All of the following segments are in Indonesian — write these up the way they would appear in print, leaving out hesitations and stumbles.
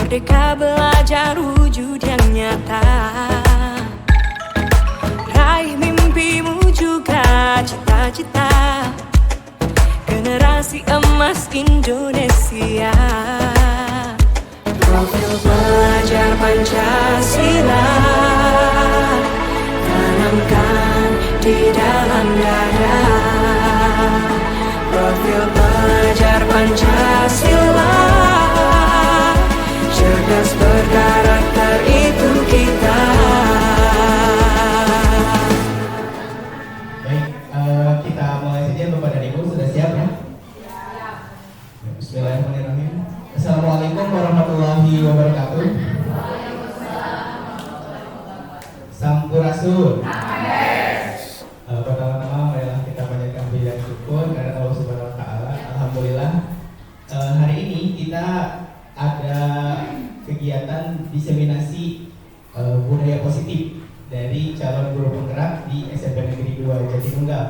Merdeka belajar wujud yang nyata. Raih mimpimu juga cita-cita. Generasi emas Indonesia. Profil pelajar Pancasila tanamkan di dalam dada. Profil pelajar Pancasila, cerdas berkarakter itu kita. Baik, kita mulai saja. Bapak dan Ibu sudah siap ya? Bismillahirrahmanirrahim. Assalamualaikum warahmatullahi wabarakatuh. Sampurasun. Pertama-tama marilah kita panjatkan puji dan syukur kepada Allah Subhanahu wa taala. Alhamdulillah, hari ini kita ada kegiatan diseminasi budaya positif dari calon guru penggerak di SMP Negeri 2 Jatinunggal.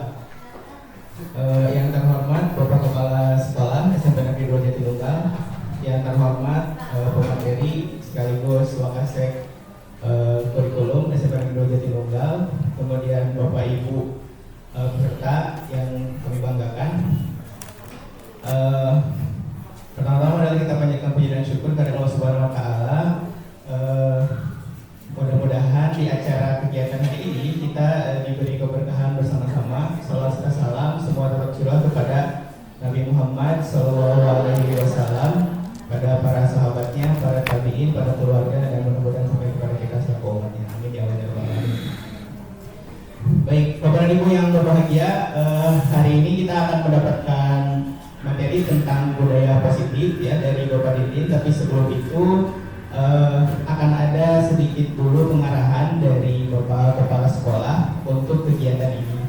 Yang terhormat Bapak Kepala Sekolah SMP Negeri 2 Jatinunggal, yang terhormat pemateri sekaligus Wakasek kurikulum SMP Negeri 2 Jatinunggal, kemudian Bapak Ibu peserta yang kami banggakan. Pertama-tama adalah kita panjatkan puji dan syukur kepada Allah Subhanahu wa taala. Mudah-mudahan di acara kegiatan hari ini kita diberi keberkahan bersama-sama. Salawat serta salam semua tercurah kepada Nabi Muhammad SAW, pada para sahabatnya, para tabiin, para keluarga, dan mudah-mudahan sampai kepada kita selaku umatnya. Amin ya Allah ya Rabbal alamin. Baik, Bapak dan Ibu yang berbahagia, hari ini kita akan mendapatkan materi tentang budaya positif ya dari Bapak Didin. Tapi sebelum itu akan ada sedikit dulu pengarahan dari Bapak Kepala Sekolah untuk kegiatan ini.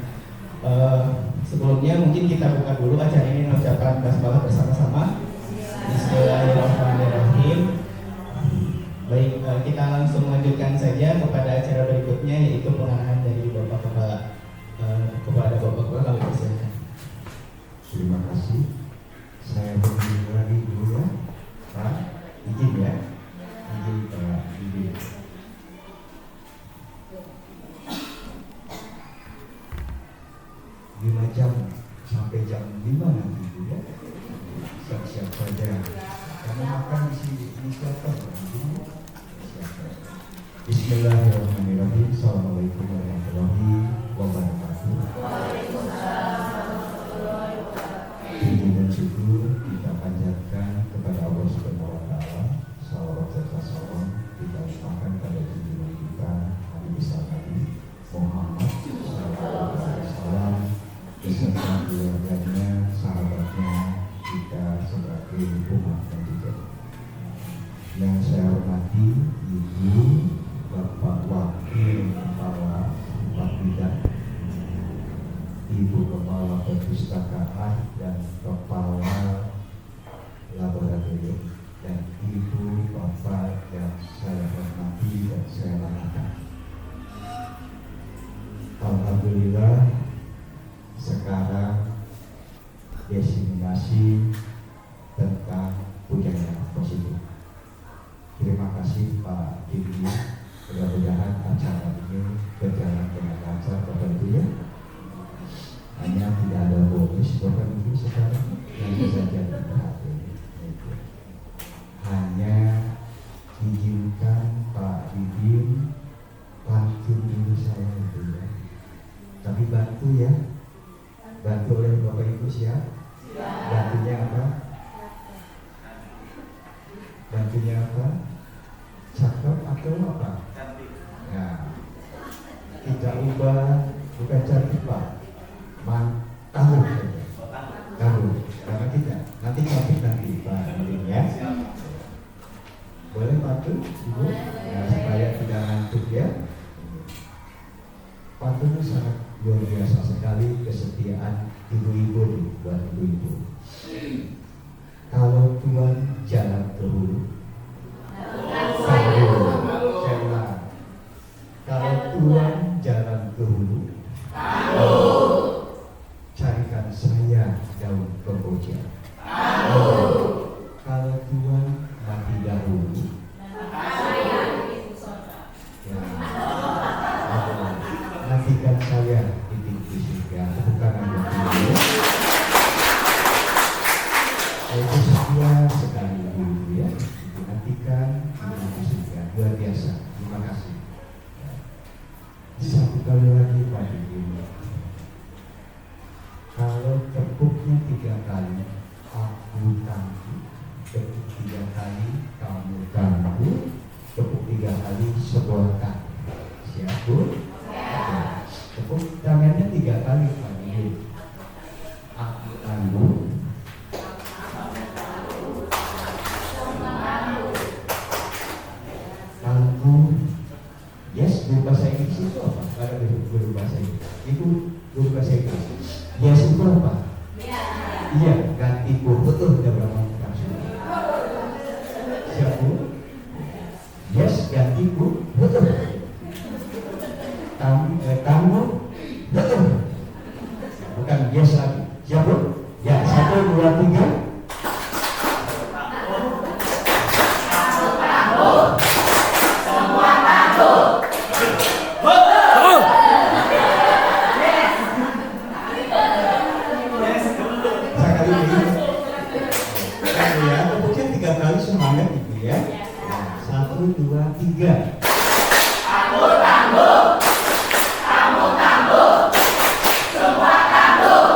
Sebelumnya mungkin kita buka dulu acara ini dengan ucapan basmalah bersama-sama. Bismillahirrahmanirrahim. Baik, kita langsung lanjutkan saja kepada acara berikutnya, yaitu pengarahan dari Bapak Kepala. Kepada Bapak Kepala kami persilakan. Terima kasih. Saya berdiri lagi dulu ya, Pak. Izin ya, izin Pak. Izin. 5 jam sampai jam 5 nanti ya. Siap-siap saja. Karena makan di sini siapa? Bismillahirrahmanirrahim. Assalamualaikum warahmatullahi wabarakatuh. Puji dan syukur kita panjatkan kepada Allah Subhanahu wa taala. Salawat serta salam kita limpahkan pada junjungan kita Nabi besar Nabi Muhammad sallallahu alaihi wasallam beserta keluarganya, sahabatnya, kita sebagai umat dan juga yang saya hormati Ibu Bapak Wakil Kepala Bidang, Ibu Kepala Perpustakaan dan Kepala Laboratorium, dan Ibu Bapak yang saya hormati dan saya lakukan. Alhamdulillah, sekarang diseminasi tentang budaya positif. Terima kasih Pak Didi. Mudah-mudahan acara ini berjalan dengan lancar Bapak Ibu ya. Hanya tidak ada bonus Bapak Ibu sekarang yang bisa jadi perhatian. Hanya izinkan Pak Didi bantu dulu saya itu ya. Tapi bantu ya. Bantu oleh Bapak Ibu siap? Bantunya apa? Bantunya apa? Cakep atau apa? Nah, kita ubah bukan cantik Pak, tahu saja, tahu. Karena kita nanti cantik nanti Pak ya. Boleh bantu Ibu? Nah, supaya tidak ngantuk ya. Pantun sangat luar biasa sekali kesetiaan ibu-ibu buat ibu-ibu. Kalau Tuhan jalan ke hulu, kalau Tuhan jalan ke hulu, carikan saya daun kemboja. Kalau Tuhan mati dahulu, mendoakan ibu juga luar biasa. Terima kasih. Satu kali lagi Pak Ibu, kalau tepuknya 3 kali aku tangguh, tepuk 3 kali kamu tangguh, tepuk 3 kali sebolkan. Siap Bu? Ya. Tepuk tangannya 3 kali Pak Ibu. Aku tangguh, tangguh. Yes, guru bahasa Inggris itu apa? Ada guru bahasa Inggris. Itu guru bahasa Inggris. Yes itu apa? Iya, ganti Bu. Betul, udah berapa kasus? Siap Bu? Yes, ganti Bu. Betul. Kamu betul. Bukan yes lagi. Siap Bu? Ya, 1, 2, 3. Semangat Ibu ya. 1, 2, 3. Kamu tangguh, semua tangguh.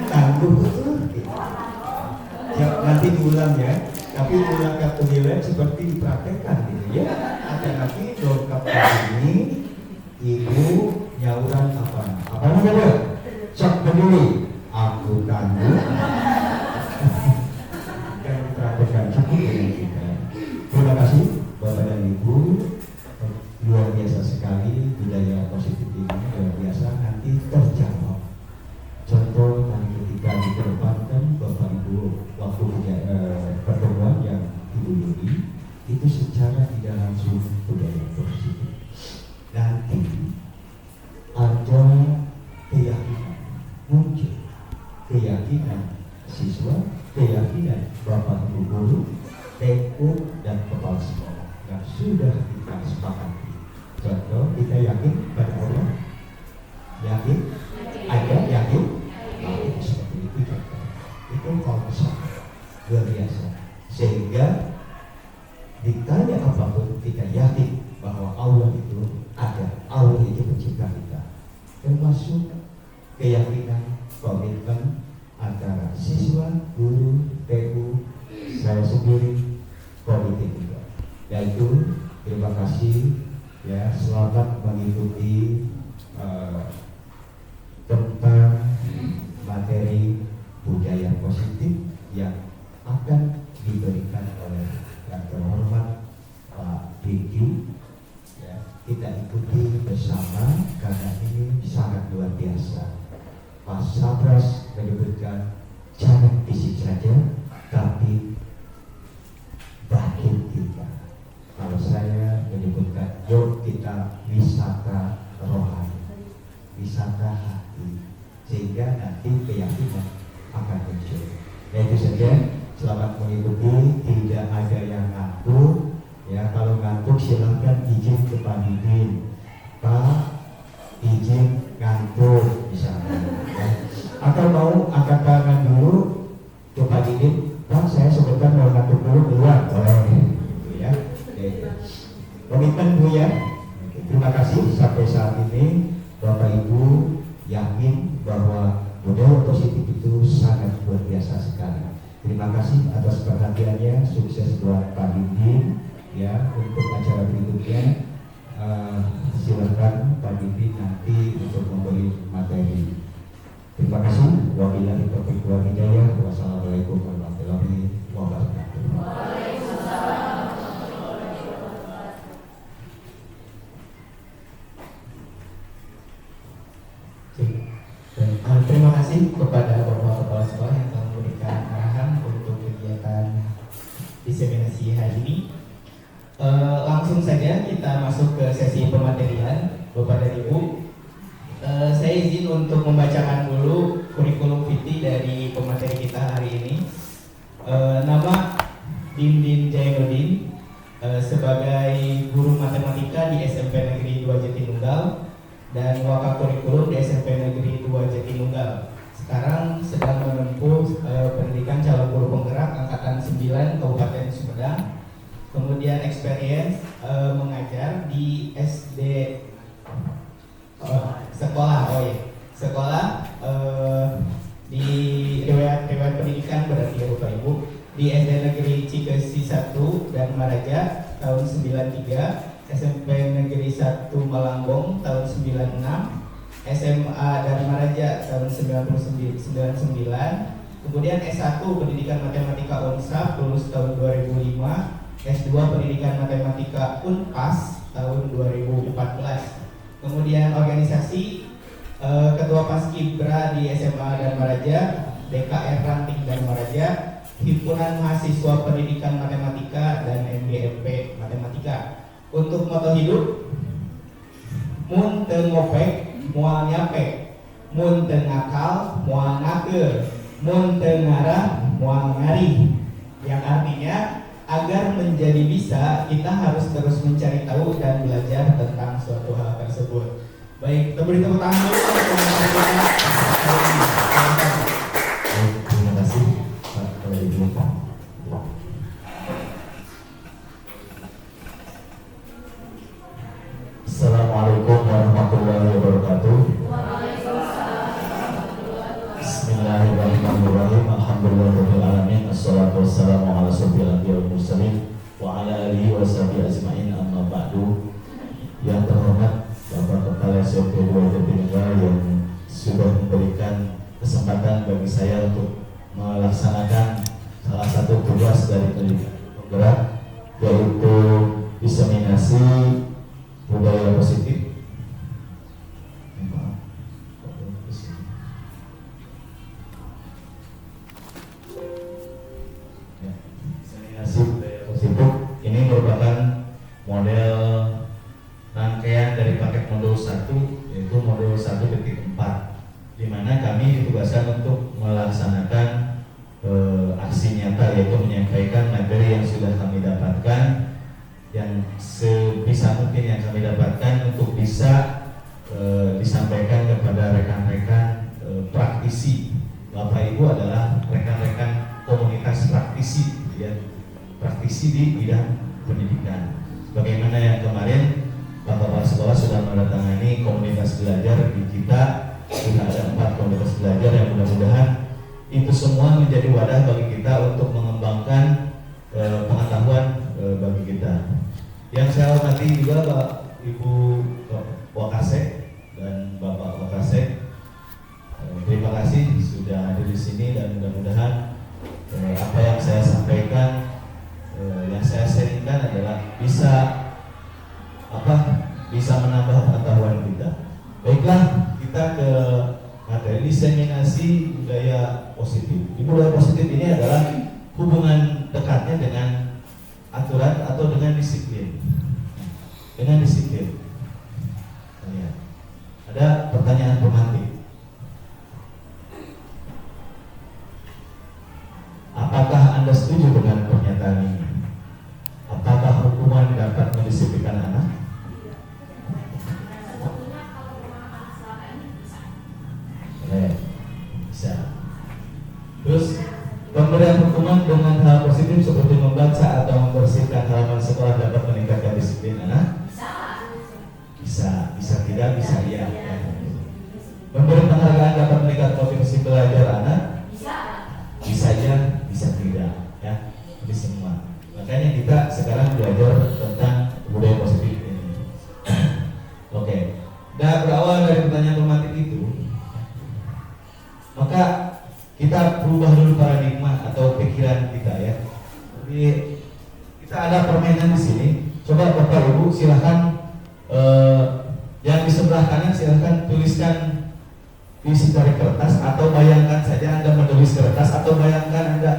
Tangguh betul. Ya, nanti diulang ya. Tapi ulang kata nilai seperti dipraktekkan gitu ya. Ada nanti dongkap ini Ibu nyauran apa? Apa namanya? Cek berdiri. Aku tangguh. Dan dipraktekkan cukup dengan kita. Terima kasih Bapak dan Ibu. Luar biasa sekali budaya positif ini, luar biasa. Nanti terjawab. Contoh tadi ketika dikedepankan Bapak Ibu waktu pertemuan yang Ibu Yudi itu secara tidak langsung budaya positif. Nanti ada keyakinan muncul, keyakinan siswa, keyakinan Bapak Ibu guru, TU dan kepala sekolah yang sudah kita sepakati. Contoh, kita yakin pada Allah, yakin, ada yakin, itu seperti itu contoh. Itu konsep luar biasa. Sehingga ditanya apapun kita yakin bahwa Allah itu ada, Allah itu pencipta kita. Termasuk keyakinan, komitmen antara siswa, guru, TU, saya sendiri, komited juga. Yaitu terima kasih ya, selamat mengikuti tentang materi budaya positif yang akan diberikan oleh yang terhormat Pak Diki. Ya, kita ikuti bersama karena ini sangat luar biasa. Pak Sabras menyebutkan jangan fisik saja, tapi batin kita. Kalau saya menyebutkan yuk kita wisata rohani, wisata hati, sehingga nanti keyakinan akan muncul. Ya itu saja. Selamat mengikuti. Tidak ada yang ngantuk. Ya kalau ngantuk silahkan izin ke Pak Didin. Pak, izin ngantuk misalnya. Ya. Atau mau angkat tangan dulu ke Pak Didin. Pak, saya sebentar mau ngantuk dulu keluar. Boleh. Gitu ya. Komitmen Bu ya. Terima kasih sampai saat ini Bapak Ibu yakin bahwa budaya positif itu sangat luar biasa sekali. Terima kasih atas perhatiannya. Sukses buat Pak Didin ya untuk acara berikutnya. Silakan Pak Didin nanti untuk memberi materi. Terima kasih. Wabillahi taufiq wal hidayah. Wassalamualaikum warahmatullahi wabarakatuh. Terima kasih kepada Bapak Kepala Sekolah yang telah memberikan arahan untuk kegiatan diseminasi hari ini. Langsung saja kita masuk ke sesi pematerian Bapak dan Ibu. Saya izin untuk membacakan dulu kurikulum vitae dari pemateri kita hari ini. Nama Dindin Jainuddin sebagai guru matematika di SMP Negeri 2 Jatinunggal dan wakil kurikulum di SMP Negeri 2 Jatinunggal. sekarang sedang menempuh pendidikan calon guru penggerak angkatan 9 Kabupaten Sumedang. Kemudian experience mengajar di SD sekolah di riwayat pendidikan berarti ya Bapak Ibu di SD Negeri Cikesi 1 dan Maraja tahun 93, SMP Negeri 1 Malangbong tahun 96, SMA Dharma Raja tahun 99, kemudian S1 Pendidikan Matematika Unsaf lulus tahun 2005, S2 Pendidikan Matematika Unpas tahun 2014. Kemudian organisasi Ketua Paskibra di SMA Dharma Raja, DKR Ranting Dharma Raja, Himpunan Mahasiswa Pendidikan Matematika dan MBMP Matematika. Untuk moto hidup, mun teu ngopek moal nyapek, mun teu ngakal moal ngakeur, mun teu ngarah moal ngari. Yang artinya agar menjadi bisa kita harus terus mencari tahu dan belajar tentang suatu hal tersebut. Baik, kita beri tepuk tangan dulu untuk Terima kasih Pak Ibu. Assalamualaikum warahmatullahi wabarakatuh. Bismillahirrahmanirrahim. Alhamdulillahirabbil alamin. Assalatu wassalamu ala asyrofil anbiya'i wal mursalin wa ala alihi washabihi ajmain, amma ba'du. Yang terhormat Bapak Kepala SMP 2 Jatinegara yang sudah memberikan kesempatan bagi saya untuk melaksanakan salah satu tugas dari pendidikan penggerak, yaitu diseminasi budaya positif. Diseminasi budaya positif ini merupakan model rangkaian dari paket modul 1, yaitu modul 1.4, di mana kami ditugaskan untuk melaksanakan aksi nyata, yaitu menyampaikan materi yang sudah kami dapatkan, yang sebisa mungkin yang kami dapatkan untuk bisa disampaikan kepada rekan-rekan praktisi. Bapak Ibu adalah rekan-rekan komunitas praktisi, ya, praktisi di bidang pendidikan. Bagaimana yang kemarin Bapak-bapak sekolah sudah menandatangani komunitas belajar di kita, sudah ada 4 komunitas belajar yang mudah-mudahan itu semua menjadi wadah bagi kita untuk mengembangkan pengetahuan bagi kita. Yang saya hormati juga Pak Ibu Wakasek dan Bapak Wakasek, terima kasih sudah hadir di sini dan mudah-mudahan apa yang saya sampaikan, yang saya sharingkan adalah bisa menambah pengetahuan kita. Baiklah, kita ke materi diseminasi budaya positif. Di budaya positif ini adalah hubungan dekatnya dengan aturan atau dengan disiplin. Dengan disiplin. Ya. Ada pertanyaan pemantik. Apakah Anda setuju dengan pernyataan ini? Apakah hukuman dapat mendisiplinkan anak? Bisa. Terus pemberian hukuman dengan hal positif seperti membaca atau membersihkan halaman sekolah dapat meningkatkan disiplin anak? Bisa tidak, bisa iya. Memberi penghargaan dapat meningkatkan motivasi belajar anak? Bisa ya, bisa tidak, ya. Ini semua. Makanya kita sekarang belajar tentang budaya positif ini. Oke. Dan berawal dari pertanyaan romantik itu, maka kita berubah dulu paradigma atau pikiran kita, ya. Jadi kita ada permainan di sini. Coba Bapak Ibu silahkan yang di sebelah kanan silahkan tuliskan di secari kertas, atau bayangkan saja Anda menulis kertas, atau bayangkan Anda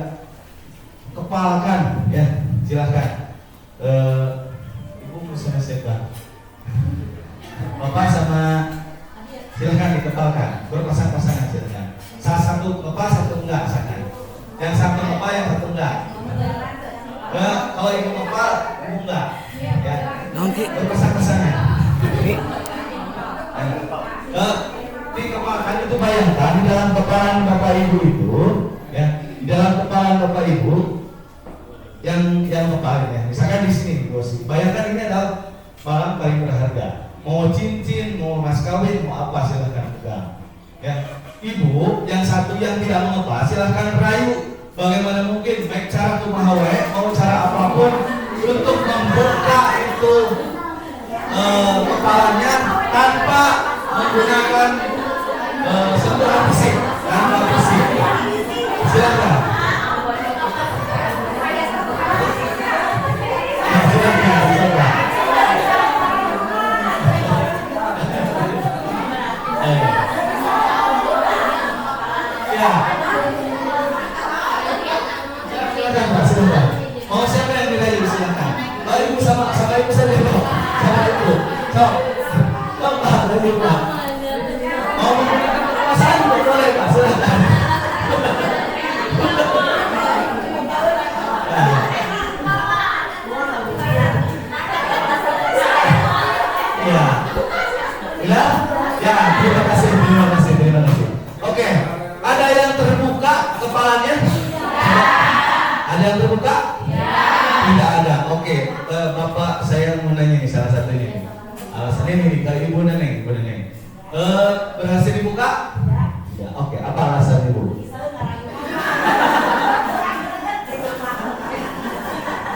kepalkan, ya. Silahkan. Ibu sama siapa? Bapak sama silahkan dikepalkan, berpasang-pasangan silahkan. Salah satu kepal, satu enggak, silahkan. Yang satu kepal, yang satu enggak. Kalau ibu kepal, ibu enggak. Ya. Berpasang-pasangan. di kepala kan itu bayangkan di dalam kepala Bapak Ibu itu, ya, di dalam kepala Bapak Ibu yang kepala ya. Misalkan di sini, bos. Bayangkan ini adalah barang paling berharga. Mau cincin, mau mas kawin, mau apa silahkan pegang. Ya, ibu yang satu yang tidak mau apa silahkan rayu. Bagaimana mungkin baik cara kumaha wae, mau cara apapun untuk membuka itu kepalanya tanpa menggunakan sentuhan fisik, tanpa fisik. Silakan. Mau siapa yang dirayu silakan. Ibu sama ibu saja dong. Sama ibu. Pak, dari Pak. Mau menggunakan kekuasaan juga boleh Pak, silakan. Ya. Ya, terima kasih. Oke, ada yang terbuka kepalanya? Ada yang terbuka? Tidak ada. Oke, Bapak saya mau nanya nih salah satunya. Alasannya nih, kalau ibu nanya. Berhasil dibuka? Ya. Oke, apa alasan ibu?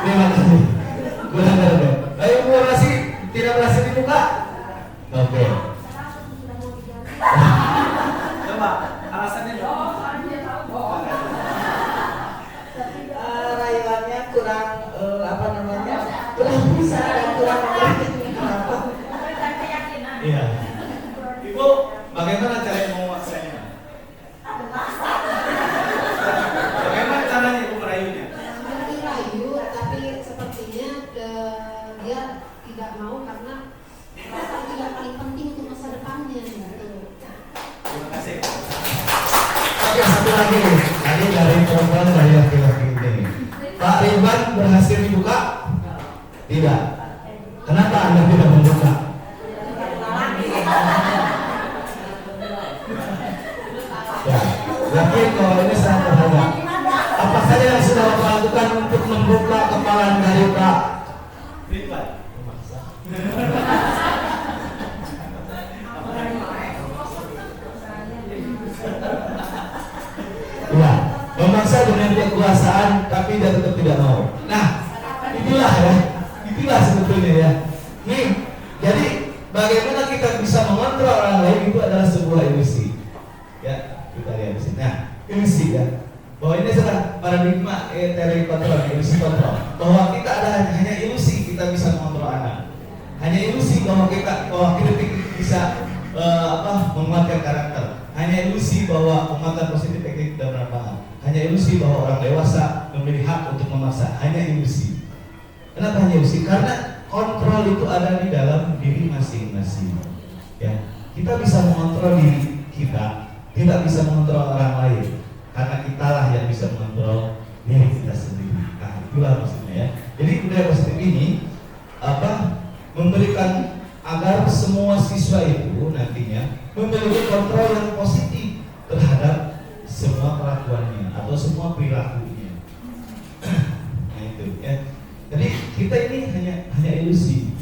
Terima kasih. Ayo ibu tidak berhasil dibuka? Oke. Coba alasannya dong. Rayuannya kurang kurang bisa dan kurang kenapa? Iya. Ibu, bagaimana cara menguasainya? Bagaimana caranya ibu merayunya? Rayu, tapi sepertinya dia tidak mau karena tidak paling penting untuk masa depannya. Terima kasih. Oke, satu lagi nih. Tadi dari perempuan dari laki-laki ini. Pak Ridwan berhasil dibuka? Tidak. Kenapa Anda tidak membuka? Ya, yakin kalau ini sangat berharga. Apa saja yang sudah Bapak lakukan untuk membuka kepala dari Pak Ridwan. Ya, memaksa dengan kekuasaan tapi dia tetap tidak mau. Nah, itulah sebetulnya ya. Nih, jadi bagaimana kita bisa mengontrol orang lain itu adalah sebuah ilusi. Ya, kita lihat di sini. Nah, ilusi ya. Bahwa ini adalah paradigma teori kontrol, ilusi kontrol. Bahwa kita hanya ilusi kita bisa mengontrol anak. Hanya ilusi bahwa kita bisa menguatkan karakter. Hanya ilusi bahwa penguatan positif efektif dan bermanfaat. Hanya ilusi bahwa orang dewasa memiliki hak untuk memaksa. Hanya ilusi. Kenapa hanya ilusi? Karena kontrol itu ada di dalam diri masing-masing. Ya, kita bisa mengontrol diri kita, tidak bisa mengontrol orang lain. Karena kitalah yang bisa mengontrol diri kita sendiri. Nah, itulah maksudnya ya. Jadi budaya positif ini memberikan agar semua siswa itu nantinya memiliki kontrol yang positif terhadap semua kelakuannya atau semua perilakunya. Nah itu ya. Jadi kita ini hanya ilusi.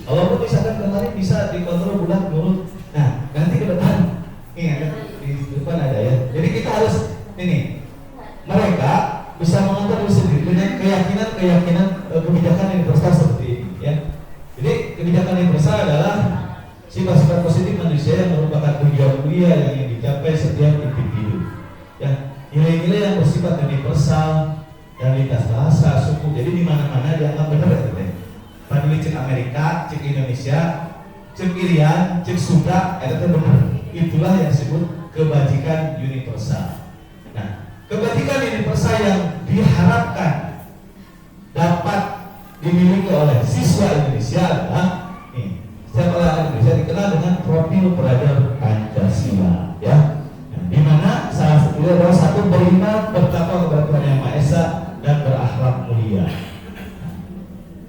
Walaupun misalkan kemarin bisa dikontrol bulat mulut. Nah nanti ke depan di depan ada ya. Jadi kita harus mereka bisa mengontrol diri sendiri dengan keyakinan kebijakan universal seperti ini ya. Jadi kebijakan universal adalah sifat-sifat positif manusia yang merupakan tujuan mulia yang ingin dicapai setiap individu. Ya, nilai-nilai yang bersifat universal dan lintas bahasa, suku. Jadi di mana-mana dianggap benar ya, teman. Padahal cek Amerika, cek Indonesia, cek Irian, cek Sunda, itu benar. Itulah yang disebut kebajikan universal. Nah, kebajikan universal yang diharapkan dapat dimiliki oleh siswa Indonesia adalah sekolah Indonesia dikenal dengan profil peradaban Pancasila, ya. Nah, di mana salah satunya adalah satu beriman, bertakwa kepada Tuhan Yang Maha Esa dan berakhlak mulia. Nah,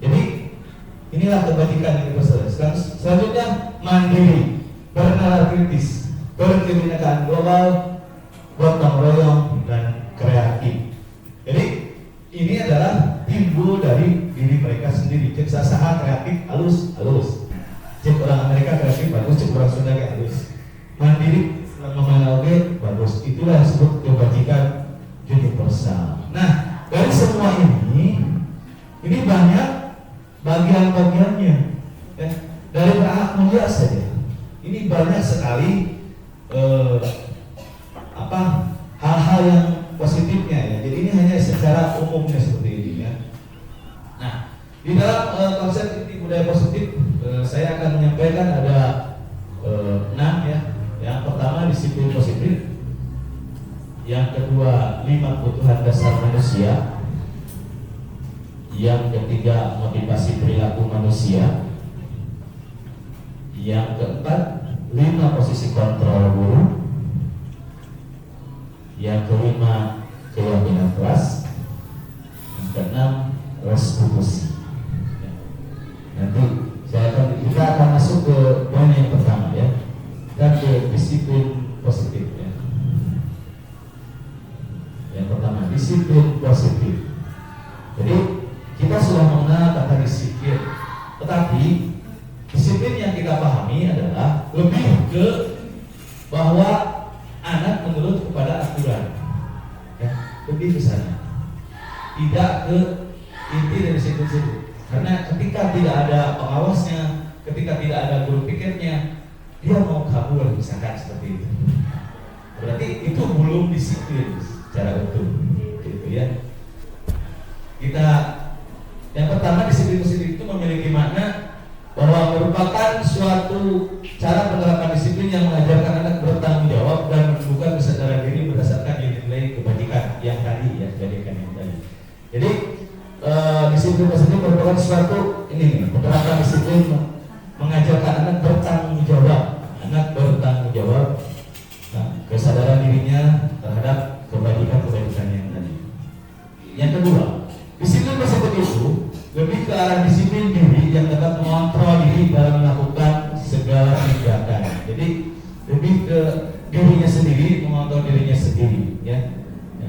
jadi inilah kebajikan universal. Selanjutnya mandiri, bernalar kritis, global, gotong royong, dan kreatif. Jadi ini adalah timbul dari diri mereka sendiri. Cek sasaha kreatif halus. Cek orang Amerika kreatif bagus, cek orang Sunda halus. Mandiri mengenal bagus. Itulah yang disebut kebajikan universal. Nah, dari semua ini banyak bagian-bagiannya. Ya. Dari berakhlak mulia saja. Ini banyak sekali hal-hal yang positifnya ya. Jadi ini hanya secara umumnya seperti ini ya. Nah, di dalam konsep inti budaya positif saya akan menyampaikan ada 6 ya. Yang pertama disiplin positif. Yang kedua 5 kebutuhan dasar manusia. Yang ketiga motivasi perilaku manusia. Yang keempat 5 posisi kontrol guru. Yang kelima keyakinan kelas. Yang keenam restitusi. Nanti kita akan masuk ke poin yang pertama ya, dan ke disiplin positif ya. Yang pertama disiplin positif. Jadi kita sudah mengenal kata disiplin, tetapi disiplin yang kita pahami adalah lebih ke bahwa anak menurut kepada aturan, ya, lebih ke sana, tidak ke inti dari situ. Karena ketika tidak ada pengawasnya, ketika tidak ada guru pikirnya, dia mau kabur misalkan seperti itu. Berarti itu belum disiplin secara utuh, gitu ya. Kita yang pertama disiplin positif itu memiliki makna bahwa merupakan suatu cara penerapan disiplin yang mengajarkan anak bertanggung jawab dan menumbuhkan kesadaran diri berdasarkan nilai kebajikan yang tadi ya, kebajikan yang tadi. Jadi disiplin positif merupakan suatu penerapan disiplin mengajarkan anak bertanggung jawab, kesadaran dirinya terhadap kebajikan yang tadi. Yang kedua, disiplin positif itu lebih ke arah disiplin diri yang dapat mengontrol diri dalam melakukan segala tindakan. Jadi lebih ke dirinya sendiri, mengontrol dirinya sendiri ya.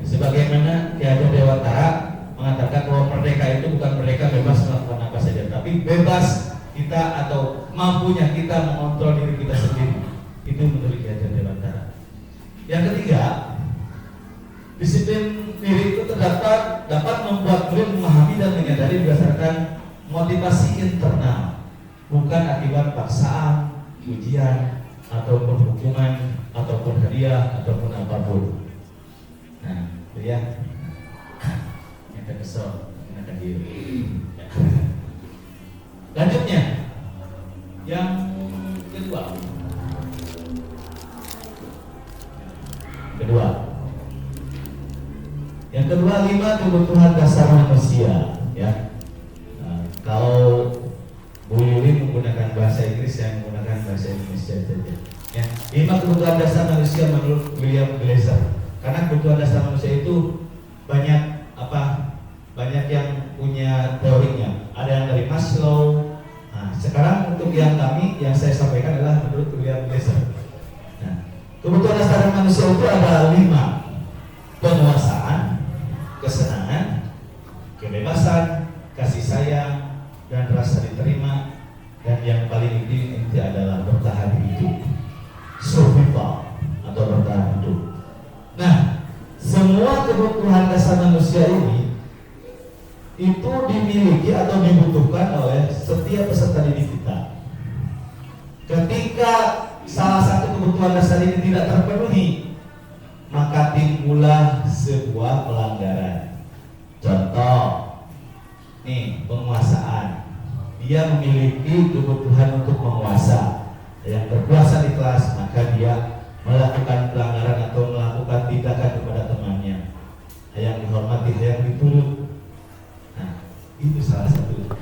Sebagaimana Ki Hajar Dewantara mengatakan bahwa merdeka itu bukan merdeka bebas melakukan apa saja, tapi bebas kita atau mampunya kita mengontrol diri kita sendiri. Itu menurut Ki Hajar Dewantara. Yang ketiga, disiplin diri itu dapat membuat murid memahami dan menyadari berdasarkan motivasi internal, bukan akibat paksaan, ujian, ataupun hukuman, ataupun hadiah, ataupun apapun. Nah, itu ya. Yang kesel, yang hadir. Lanjutnya, yang kedua. Yang kedua 5 kebutuhan dasar manusia ya. Nah, kalau Bu Yuli menggunakan bahasa Inggris, saya menggunakan bahasa Indonesia saja. Ya, 5 kebutuhan dasar manusia menurut William Glasser. Karena kebutuhan dasar manusia itu banyak yang punya teorinya. Ada yang dari Maslow. Nah, sekarang untuk yang saya sampaikan adalah menurut William Glasser. Nah, kebutuhan dasar manusia itu ada 5: penguasaan, kesenangan, kebebasan, kasih sayang, dan rasa diterima, dan yang paling inti adalah bertahan hidup, survival atau bertahan hidup. Nah, semua kebutuhan dasar manusia ini itu dimiliki atau dibutuhkan oleh setiap peserta didik kita. Ketika salah satu kebutuhan dasar ini tidak terpenuhi, maka timbullah sebuah pelanggaran. Contoh, penguasaan. Dia memiliki kebutuhan untuk menguasa. Yang berkuasa di kelas, maka dia melakukan pelanggaran atau melakukan tindakan kepada temannya. Yang dihormati, yang diturut. Nah, itu salah satu.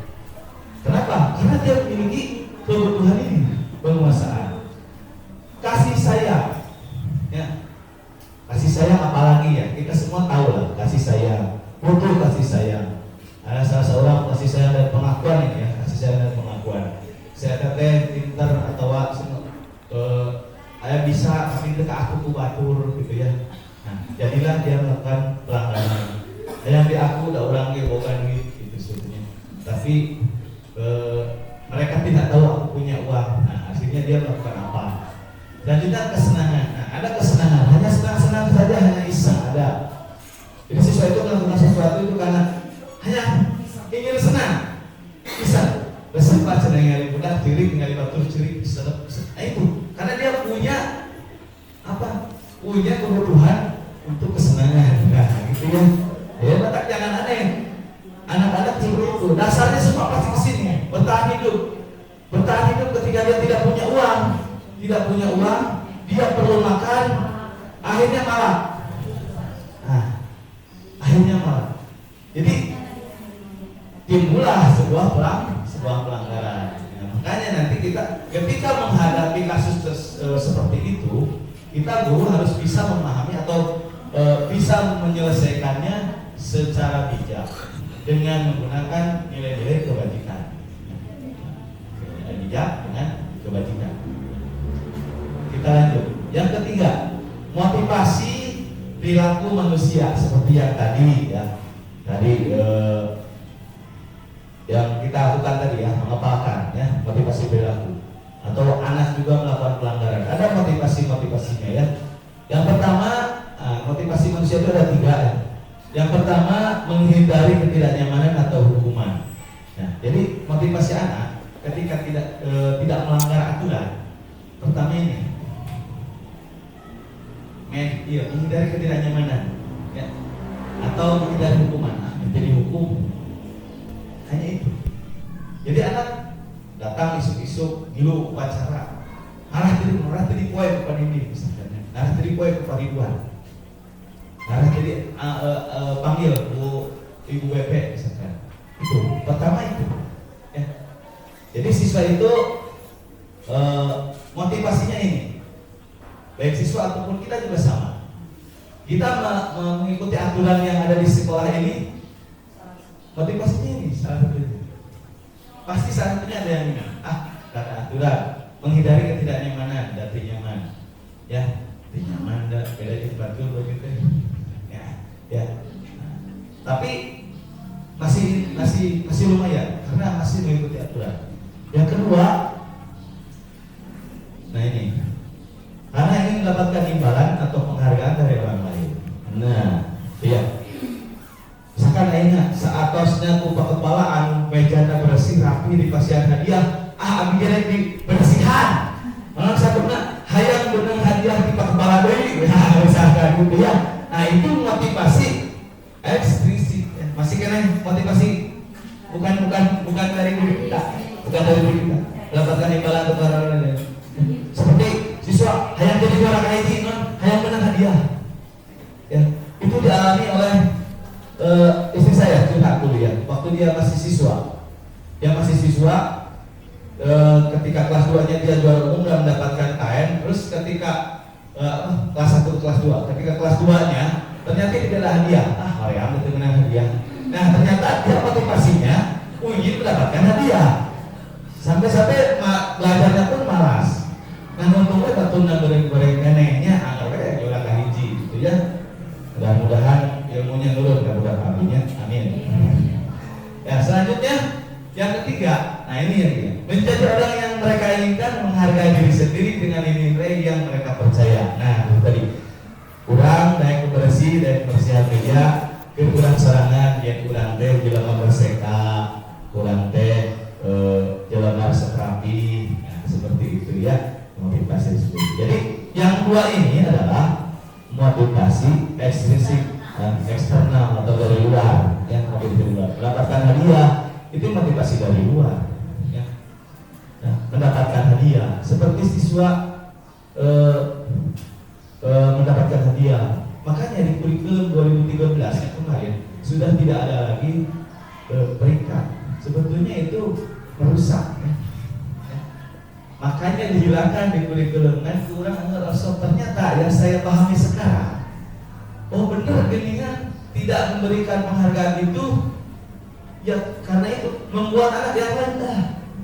Kenapa? Karena dia memiliki kebutuhan ini, penguasaan. Kasih sayang, ya. Kasih sayang apalagi ya, kita semua tahu lah kasih sayang, butuh kasih sayang. Ada salah seorang kasih sayang dan pengakuan ini ya, kasih sayang dan pengakuan. Saya kata pintar atau Ayah bisa kami ke aku ku batur gitu ya. Nah, jadilah dia melakukan pelanggaran. Ayah di aku udah orang ge boga duit gitu sebetulnya. Tapi mereka tidak tahu aku punya uang. Nah, akhirnya dia melakukan apa? Selanjutnya kesenangan. Nah, ada kesenangan, hanya senang-senang saja, hanya iseng ada. Jadi siswa itu melakukan sesuatu itu karena hanya ingin senang, iseng. Bersifat senang yang mudah, ciri tinggal batur ciri sedap. Nah itu, karena dia punya apa? Punya kebutuhan untuk kesenangan. Nah, gitu ya. Ya, maka jangan aneh. Anak-anak seperti itu, dasarnya semua pasti kesini. Bertahan hidup ketika dia tidak punya uang, dia perlu makan, akhirnya marah. Nah, akhirnya marah. Jadi timbullah sebuah pelanggaran. Ya, makanya nanti kita ketika menghadapi kasus seperti itu, kita guru harus bisa memahami atau bisa menyelesaikannya secara bijak dengan menggunakan nilai-nilai kebajikan. Bijak dengan kebajikan. Kita lanjut. Yang ketiga, motivasi perilaku manusia seperti yang tadi ya. Yang kita lakukan tadi ya, mengepalkan ya, motivasi perilaku. Atau anak juga melakukan pelanggaran. Ada motivasinya ya. Yang pertama, motivasi manusia itu ada 3 ya. Yang pertama, menghindari ketidaknyamanan atau hukuman. Nah, jadi motivasi anak ketika tidak melanggar aturan, pertama ini, menghindari ketidaknyamanan, ya, atau menghindari hukuman. Nah, menjadi hukum. Hanya itu. Jadi anak datang isuk-isuk ngilu upacara, arah tadi poe kepada ini misalkan, arah tadi poe kepada Ridwan, arah tadi panggil Bu Ibu BP misalkan. Itu pertama itu. Ya. Jadi siswa itu motivasinya ini, baik siswa ataupun kita juga sama. Kita mengikuti aturan yang ada di sekolah ini. Motivasinya ini salah satunya. Pasti salah satunya ada yang ini. Karena aturan, menghindari ketidaknyamanan, dan nyaman. Ya, nyaman dan beda di batul begitu. Ya. Nah, tapi masih lumayan karena masih mengikuti aturan. Yang kedua, nah ini, karena ingin mendapatkan imbalan atau penghargaan dari orang lain. Nah, iya. Misalkan lainnya, seatasnya kupa kepalaan, mejana bersih rapi dipasihan hadiah, abi gerek di bersihan. Malah sabuna hayang benang hadiah di kepala deui. Nah, misalkan gitu ya. Nah, itu motivasi ekstrisik. Masih kena motivasi bukan dari diri kita, dapatkan imbalan untuk orang lain. Seperti siswa hayang jadi juara kaiji, hayang menang hadiah. Ya, itu dialami oleh istri saya curhat dulu ya, waktu dia masih siswa. Ketika kelas 2-nya dia juara umum dan mendapatkan KN, terus ketika kelas 1 kelas 2, ketika kelas 2-nya ternyata tidak ada hadiah. Mariam itu menang hadiah. Nah, ternyata dia motivasinya ingin mendapatkan hadiah. Sampai belajarnya pun malas. Nah, untungnya batuna goreng-goreng neneknya anggarnya juara kahiji gitu ya. Mudah-mudahan ilmunya nurun kepada abinya, amin. Ya, selanjutnya yang ketiga, nah ini yang dia, menjadi orang yang mereka inginkan, menghargai diri sendiri dengan nilai yang mereka percaya. Nah, itu tadi kurang naik bersih dan kebersihan meja, kurang serangan, yang kurang teh jelema berseka, kurang teh jelema serapi, nah, seperti itu ya motivasi sendiri. Jadi yang dua ini adalah motivasi ekstrinsik dan eksternal atau dari luar, yang dari luar. Mendapatkan hadiah itu motivasi dari luar, ya. Nah, mendapatkan hadiah seperti siswa mendapatkan hadiah. Makanya di kurikulum 2013 yang kemarin sudah tidak ada lagi peringkat. Sebetulnya itu merusak, ya. Makanya dihilangkan di kurikulum. Dan kurang ngerasa ternyata yang saya pahami sekarang, oh benar geningan tidak memberikan penghargaan itu, ya karena itu membuat anak yang rendah.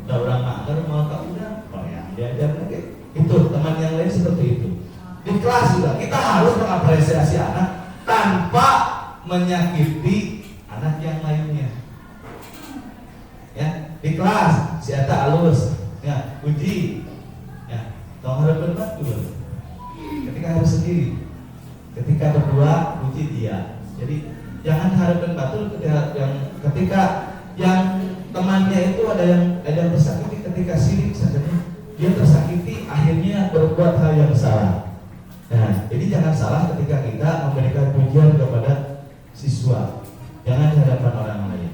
Udah orang mager mau tak udah, oh ya diajar lagi. Itu itu teman yang lain seperti itu. Di kelas juga kita harus mengapresiasi anak tanpa menyakiti anak yang lainnya. Ya, di kelas si Eta alus, ya uji, ya tolong harus betul. Ketika harus sendiri, ketika berdua uji dia. Jadi jangan harapkan batul ketika yang temannya itu ada yang tersakiti, ketika sirik saja dia tersakiti akhirnya berbuat hal yang salah. Nah, jadi jangan salah ketika kita memberikan pujian kepada siswa, jangan di hadapan orang lain.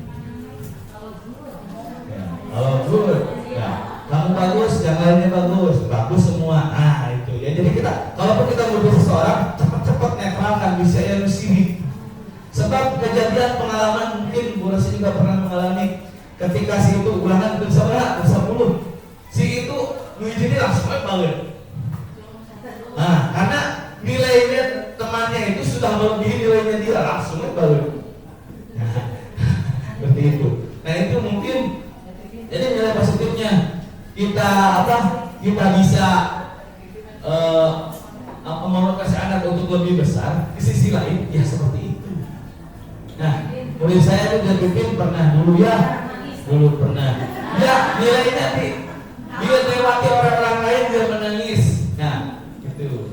Ya, kalau good, ya kamu bagus, yang lainnya bagus semua. Ah itu ya. Jadi kita, kalaupun kita memuji seseorang, cepat-cepat netralkan bisa yang sirik. Sebab kejadian pengalaman mungkin Bu Rosi juga pernah mengalami ketika si itu ulangan ke 10, si itu mengizinkan langsung banget. Nah, karena nilainya temannya itu sudah melebihi nilainya dia, langsung banget. Nah, seperti itu. Nah itu mungkin jadi nilai positifnya kita kita bisa memotasi anak untuk lebih besar. Di sisi lain ya seperti itu. Nah, murid saya itu jadi pernah dulu pernah. Ya nilainya dia lewati orang lain dia menangis. Nah, gitu.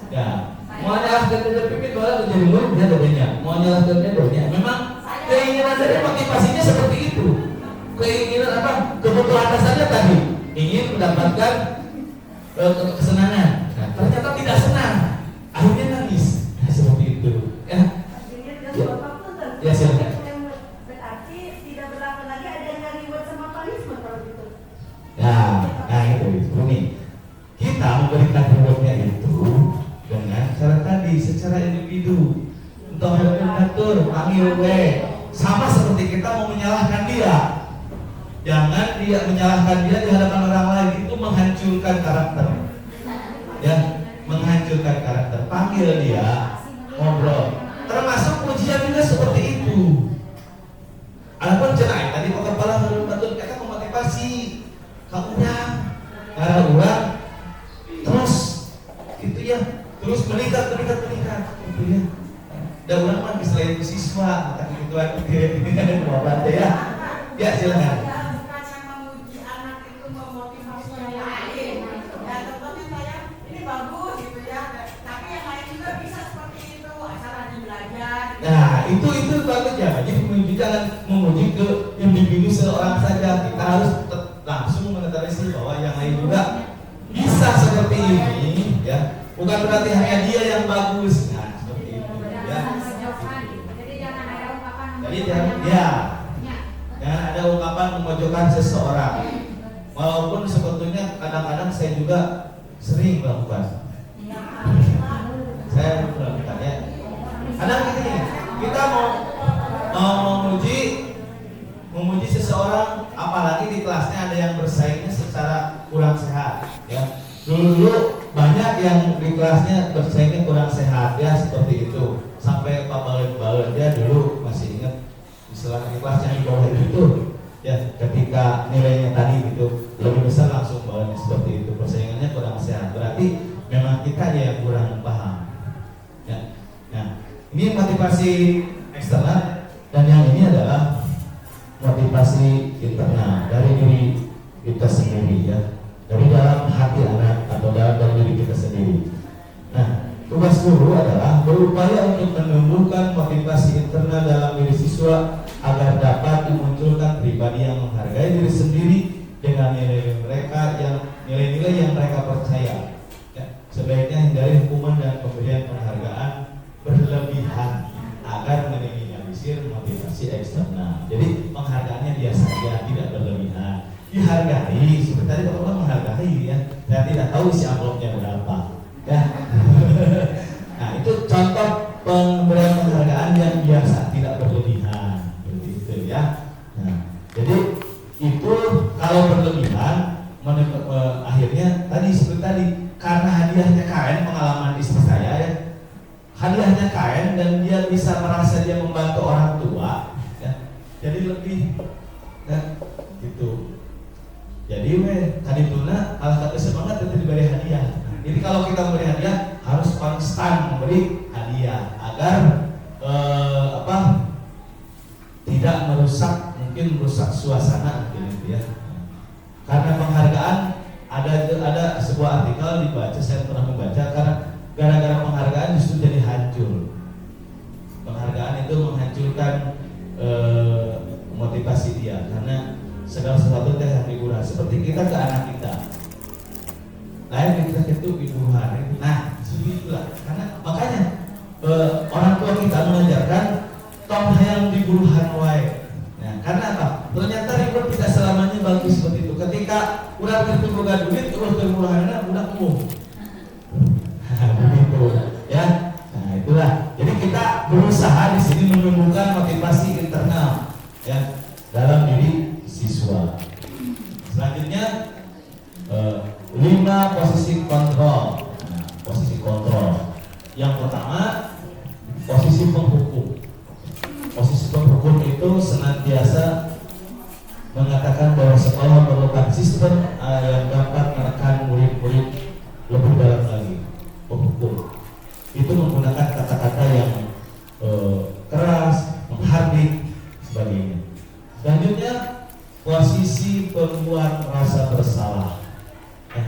Ya, mau nyalahkan dia pimpin bahwa jadi murid dia adanya. Mau nyalahkan dia adanya. Memang keinginan dari motivasinya seperti itu. Keinginan kebutuhan dasarnya tadi ingin mendapatkan kesenangan. Nah, ternyata tidak senang. Akhirnya nangis. Nah, seperti itu. Ya silakan. Berarti tidak berlaku lagi adanya reward sama punishment kalau gitu. Nah itu nih. Kita memberikan rewardnya itu dengan cara tadi secara individu. Untuk mengatur, panggil sama seperti kita mau menyalahkan dia. Jangan dia menyalahkan dia di hadapan orang lain, itu menghancurkan karakter. Ya, menghancurkan karakter. Panggil dia, ngobrol. Termasuk pujian juga seperti itu. Adapun cenai tadi kok kepala betul kita memotivasi kamunya cara ulang terus gitu ya, terus meningkat gitu ya. Dan orang mah selain siswa maka gitu dia mau bantu ya. Ya silakan. Bukan yang memuji anak itu memotivasi yang lain. Ya contohnya saya ini bagus gitu ya. Tapi yang lain juga bisa seperti itu asal rajin belajar. Nah itu bagus ya. Jadi memuji jangan memuji ke individu seorang saja. Kita harus langsung mengetahui bahwa yang lain juga bisa seperti ini ya. Bukan berarti hanya dia yang bagus. Nah seperti itu ya. Jadi jangan ada ungkapan. Jadi jangan ada ungkapan memojokkan seseorang. Walaupun sebetulnya kadang-kadang saya juga sering melakukan. Saya melakukan ya. Kadang gini, kita mau memuji seseorang, apalagi di kelasnya ada yang bersaingnya secara kurang sehat. Ya, dulu banyak yang di kelasnya bersaingnya kurang sehat ya seperti itu. Sampai Pak Balet dia dulu masih ingat istilah di kelas yang di bawah itu ya, ketika nilainya tadi gitu lebih besar langsung bawahnya seperti itu, persaingannya kurang sehat. Berarti memang kita aja yang kurang paham. Ya. Nah, ini motivasi eksternal dan yang ini adalah motivasi internal dari diri kita sendiri ya, dari dalam hati anak atau dalam diri kita sendiri. Nah, tugas guru adalah berupaya untuk menumbuhkan motivasi internal dalam diri siswa agar dapat memunculkan pribadi yang menghargai diri sendiri dengan nilai-nilai yang mereka percaya. Ya, sebaiknya hindari hukuman dan pemberian penghargaan berlebihan agar meminimalisir motivasi eksternal. Jadi penghargaannya biasa saja, tidak berlebihan. Dihargai, seperti tadi Bapak menghargai ya. Saya tidak tahu isi amplopnya berapa. Ya. Nah itu contoh pemberian penghargaan yang biasa, tidak berlebihan, begitu ya. Nah, jadi itu kalau berlebihan, akhirnya tadi seperti tadi, karena hadiahnya kain, pengalaman istri saya ya, hadiahnya kain dan dia bisa merasa dia membantu orang tua, ya, jadi lebih, ya, gitu. Jadi kadituna alas kata semangat itu diberi hadiah. Jadi kalau kita memberi hadiah harus konstan memberi hadiah agar tidak merusak suasana gitu ya. Karena penghargaan ada sebuah artikel dibaca, saya pernah membaca, karena gara-gara penghargaan justru jadi hancur. Penghargaan itu menghancurkan motivasi dia karena segala sesuatu teh yang digunakan. Seperti kita ke anak kita, lain kita itu ibuhan. Nah, seperti itulah. Karena makanya orang tua kita mengajarkan tong hayang diguruhan wae. Nah, karena apa? Ternyata ribut tidak selamanya bagus seperti itu. Ketika udah bertemu duit, terus keguruhannya udah begitu, ya. Nah, itulah. Jadi kita berusaha di sini menumbuhkan motivasi internal, ya, dalam diri siswa. Selanjutnya 5 posisi kontrol. Nah, posisi kontrol. Yang pertama, posisi penghukum. Posisi penghukum itu senantiasa mengatakan bahwa sekolah memerlukan sistem yang dapat menekan murid-murid lebih dalam lagi. Penghukum itu menggunakan kata-kata yang keras, menghardik, sebagainya. Selanjutnya, posisi pembuat rasa bersalah.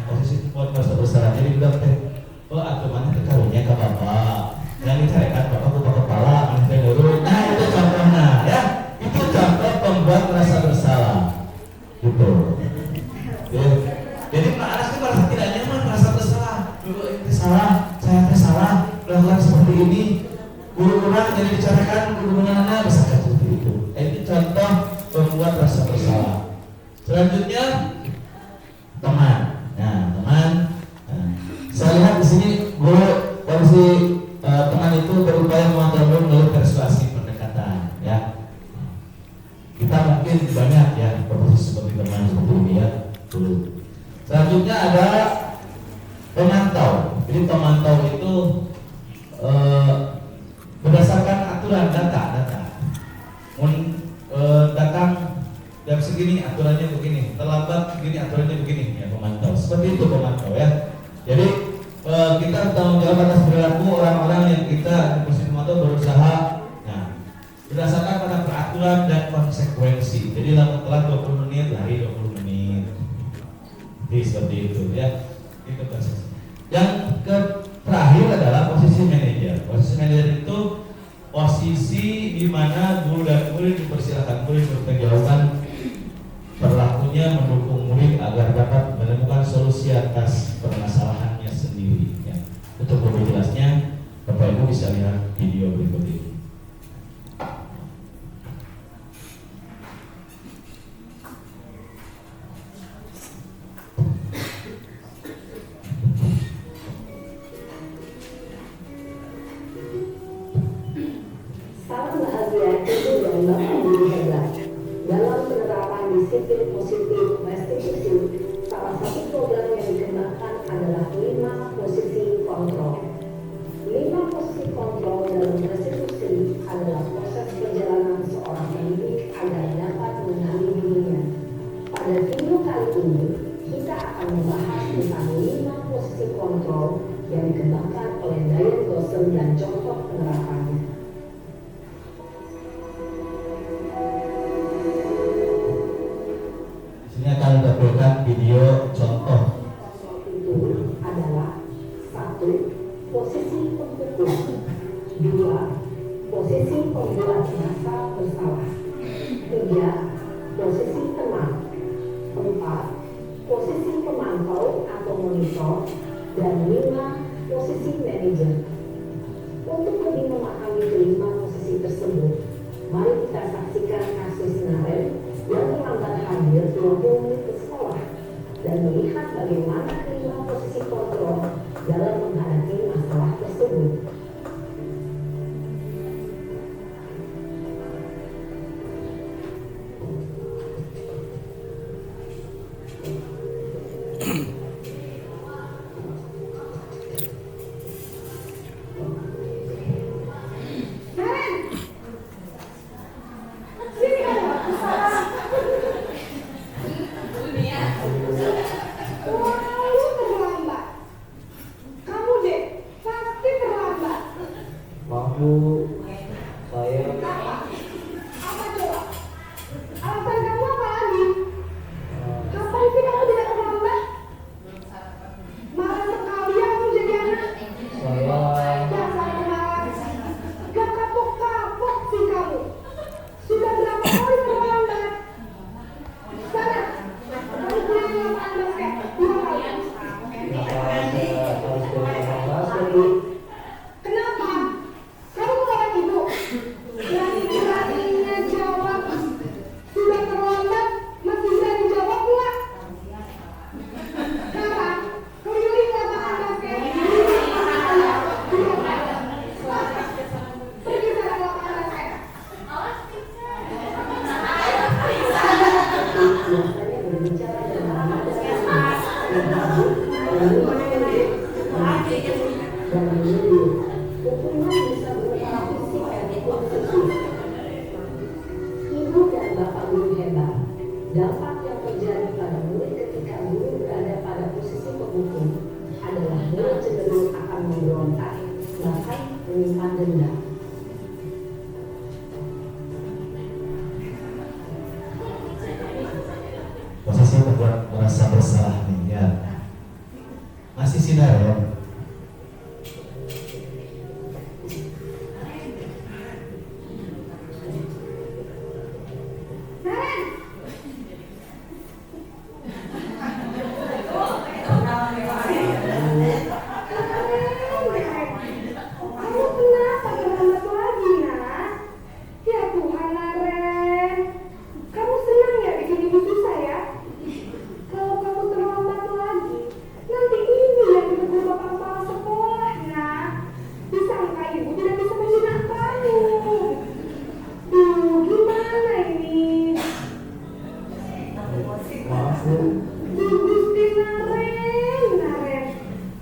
Posisi pembuat rasa bersalah. Jadi bilang atau mana karunya ke bapak, yang dicarikan bapak ke kepala, menurut. Nah itu contohnya, ya. Itu contoh pembuat rasa bersalah. Gitu. Ya. Jadi anak itu merasa tidak nyaman, merasa bersalah. Dulu itu salah, saya salah, melakukan seperti ini. Guru orang jadi dicarikan guru mana bisa seperti itu. Itu contoh pembuat rasa bersalah. Selanjutnya teman. Nah, teman. Saya lihat di sini guru posisi teman itu berupaya mengatur melalui persuasi pendekatan, ya. Kita mungkin banyak ya posisi seperti teman seperti ini ya. Dulu. Selanjutnya ada pemantau. Jadi pemantau itu berdasarkan aturan data. Datang jam segini aturannya begini, terlambat begini aturannya begini, ya pemantau. Seperti itu pemantau ya. Jadi kita bertanggung jawab atas perilaku orang-orang yang kita di posisi pemantau berusaha, nah, berdasarkan pada peraturan dan konsekuensi. Jadi telat 20 menit, lari 20 menit. Jadi seperti itu ya. Itu proses. Yang terakhir adalah posisi manajer. Posisi manajer itu posisi di mana guru dan murid dipersilakan murid berkegiatan berlakunya mendukung murid agar dapat menemukan solusi atas permasalahannya sendiri. Ya. Untuk lebih jelasnya, Bapak Ibu bisa lihat video berikut ini. Salam bahagia itu yang dapat hebat dalam penerapan disiplin positif restitusi. Salah satu program yang dikembangkan adalah 5 posisi kontrol. 5 posisi kontrol dalam restitusi adalah proses perjalanan seorang pendidik agar dapat mengenali dirinya. Pada video kali ini kita akan membahas tentang 5 posisi kontrol yang dikembangkan oleh Diane Gosling dan contoh penerapannya. Ini akan ditampilkan video contoh. Itu adalah 1. Posisi penghukum, 2. Posisi pembuat rasa bersalah, 3. Posisi teman, 4. Posisi pemantau atau monitor, dan 5. Posisi manajer. Untuk lebih memahami kelima posisi tersebut, mari kita saksikan kasus Naren yang terlambat hadir 20 menit ke sekolah dan melihat bagaimana kelima posisi kontrol dalam menghadapi masalah tersebut. Bu, saya Apa coba? Alasan kamu apa lagi? Kapan sih kamu tidak terlambat? Marah sekali ya kamu jadi anak. Dasar pemalas. Gak kapok-kapok sih kamu. Sudah berapa kali terlambat? Sana, kamu pulang ke lapangan basket. 2 kali. Kenapa? Kamu melawan ibu. Berani-beraninya jawab. Sudah terlambat, masih berani jawab nggak? Kenapa? Keliling lapangan basket. Pergi sana ke lapangan basket. biasanya berbicara dengan nada dan menyindir. Hukuman bisa berupa fisik ataupun psikis. Ibu dan bapak guru hebat. Dampak yang terjadi pada murid ketika guru berada pada posisi penghukum adalah murid cenderung akan memberontak, bahkan menyimpan dendam. Posisi membuat merasa bersalah nih ya. Masih sinar ya. Kamu kenapa terlambat lagi, nak? Ya Tuhan, Naren. Kamu senang ya bikin ibu susah ya? Kalau kamu terlambat lagi, nanti ini yang ditegur bapak kepala sekolah, nak. Disangka ibu tidak bisa menjinak kamu. Gimana ini? Maaf Bu, Gusti Naren.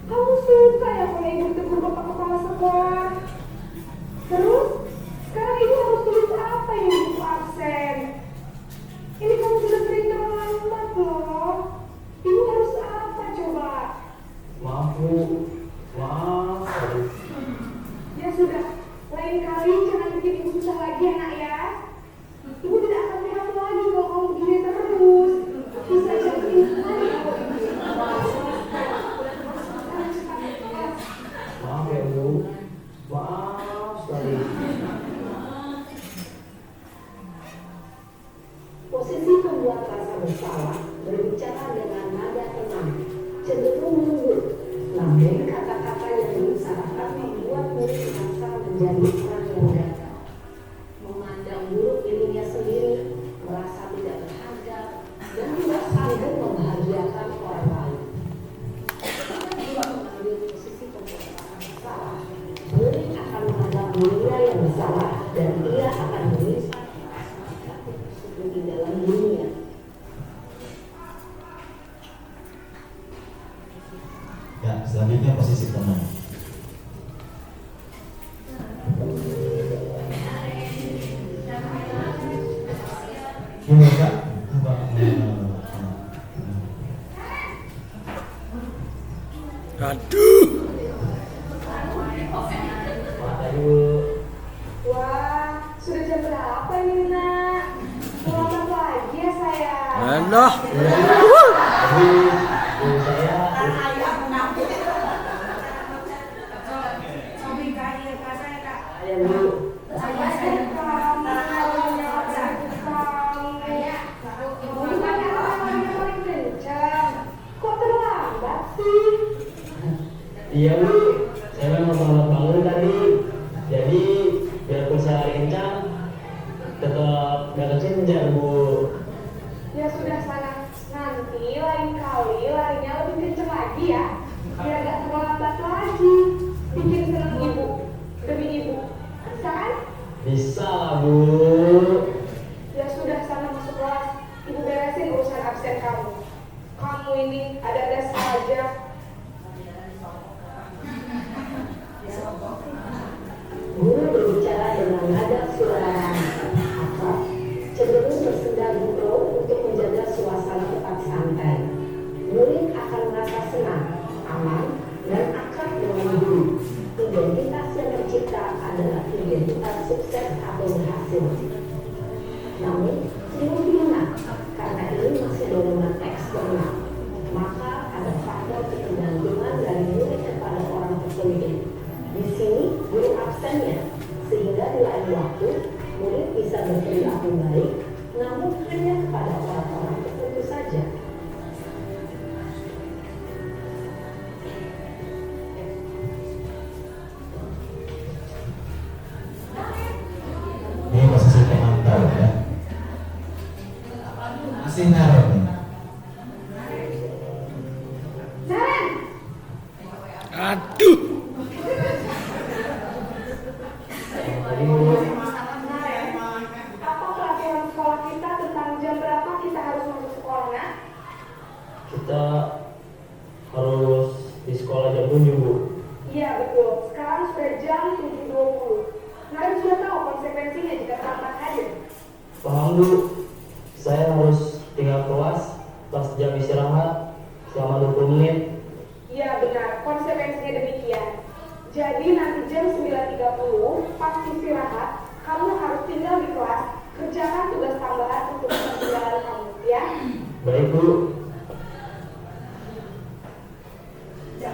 Kamu suka ya kalau ibu ditegur bapak kepala sekolah? Terus, sekarang ibu harus tulis apa yang ibu absen? Ini kamu sudah sering terlambat loh. Ibu harus apa coba? maaf Bu, maaf. Ya sudah, lain kali jangan bikin ibu susah lagi ya nak ya. Ibu tidak akan puas lagi kalau kamu begini terus. Bisa jadi lagi kalau ibu. Sekarang cepat kelas. Maaf ya Bu, maaf sekali. Posisi pembuat rasa bersalah berbicara dengan nada tenang, cenderung lembut, namun kata-kata yang diutarakan membuat murid merasa menjadi orang yang gagal, memandang buruk dirinya sendiri, merasa tidak berharga, dan tidak sanggup membahagiakan orang lain. Jika juga mengambil posisi pembuat rasa bersalah, murid akan menganggap dirinya yang bersalah dan ia akan menyimpan di dalam dunia. Ya, selanjutnya posisi teman. Gimana Kak? Wah, sudah jam berapa ini nak? Terlambat lagi ya sayang. Ayah mengambil. Sobi kaya kasih kak. Saya Bu, Kok terlambat sih? Iya Bu, saya memang terlambat bangun tadi. Jadi biarpun saya lari kencang, tetap gak kecenjar Bu. Ya sudah sana, nanti lain kali larinya lebih kenceng lagi ya, biar gak terlambat lagi. Bikin seneng ibu, demi ibu, bisa kan? Bisa lah Bu. Ya sudah sana masuk kelas, ibu beresin urusan absen kamu. Kamu ini ada-ada saja. guru berbicara dengan nada suara akrab, cenderung bersenda gurau untuk menjaga suasana tetap santai. Murid akan merasa senang, aman, dan akrab dengan guru. Identitas yang tercipta adalah identitas sukses atau berhasil. Namun, semua gimana? Karena ini masih dorongan eksternal, maka ada faktor ketergantungan dari murid kepada orang terpilih. Di sini, guru absennya, sehingga di lain waktu, murid bisa berperilaku baik, namun hanya kepada orang-orang tertentu saja. Ini posisi pemantau ya. Masih naruh nih. Naren, Aduh. apa peraturan sekolah kita tentang jam berapa kita harus masuk sekolahnya? Kita harus di sekolah jam 7, Bu. Iya betul, sekarang sudah jam 7.20. Naren sudah tahu konsekuensinya jika terlambat hadir. Paham, Bu. Saya harus tinggal kelas pas jam istirahat selama 20 menit. Iya benar, konsekuensinya demikian. Jadi nanti jam 9.30 pas istirahat, kamu harus tinggal di kelas, kerjakan tugas tambahan untuk perjalanan kamu, ya. Baik, Bu.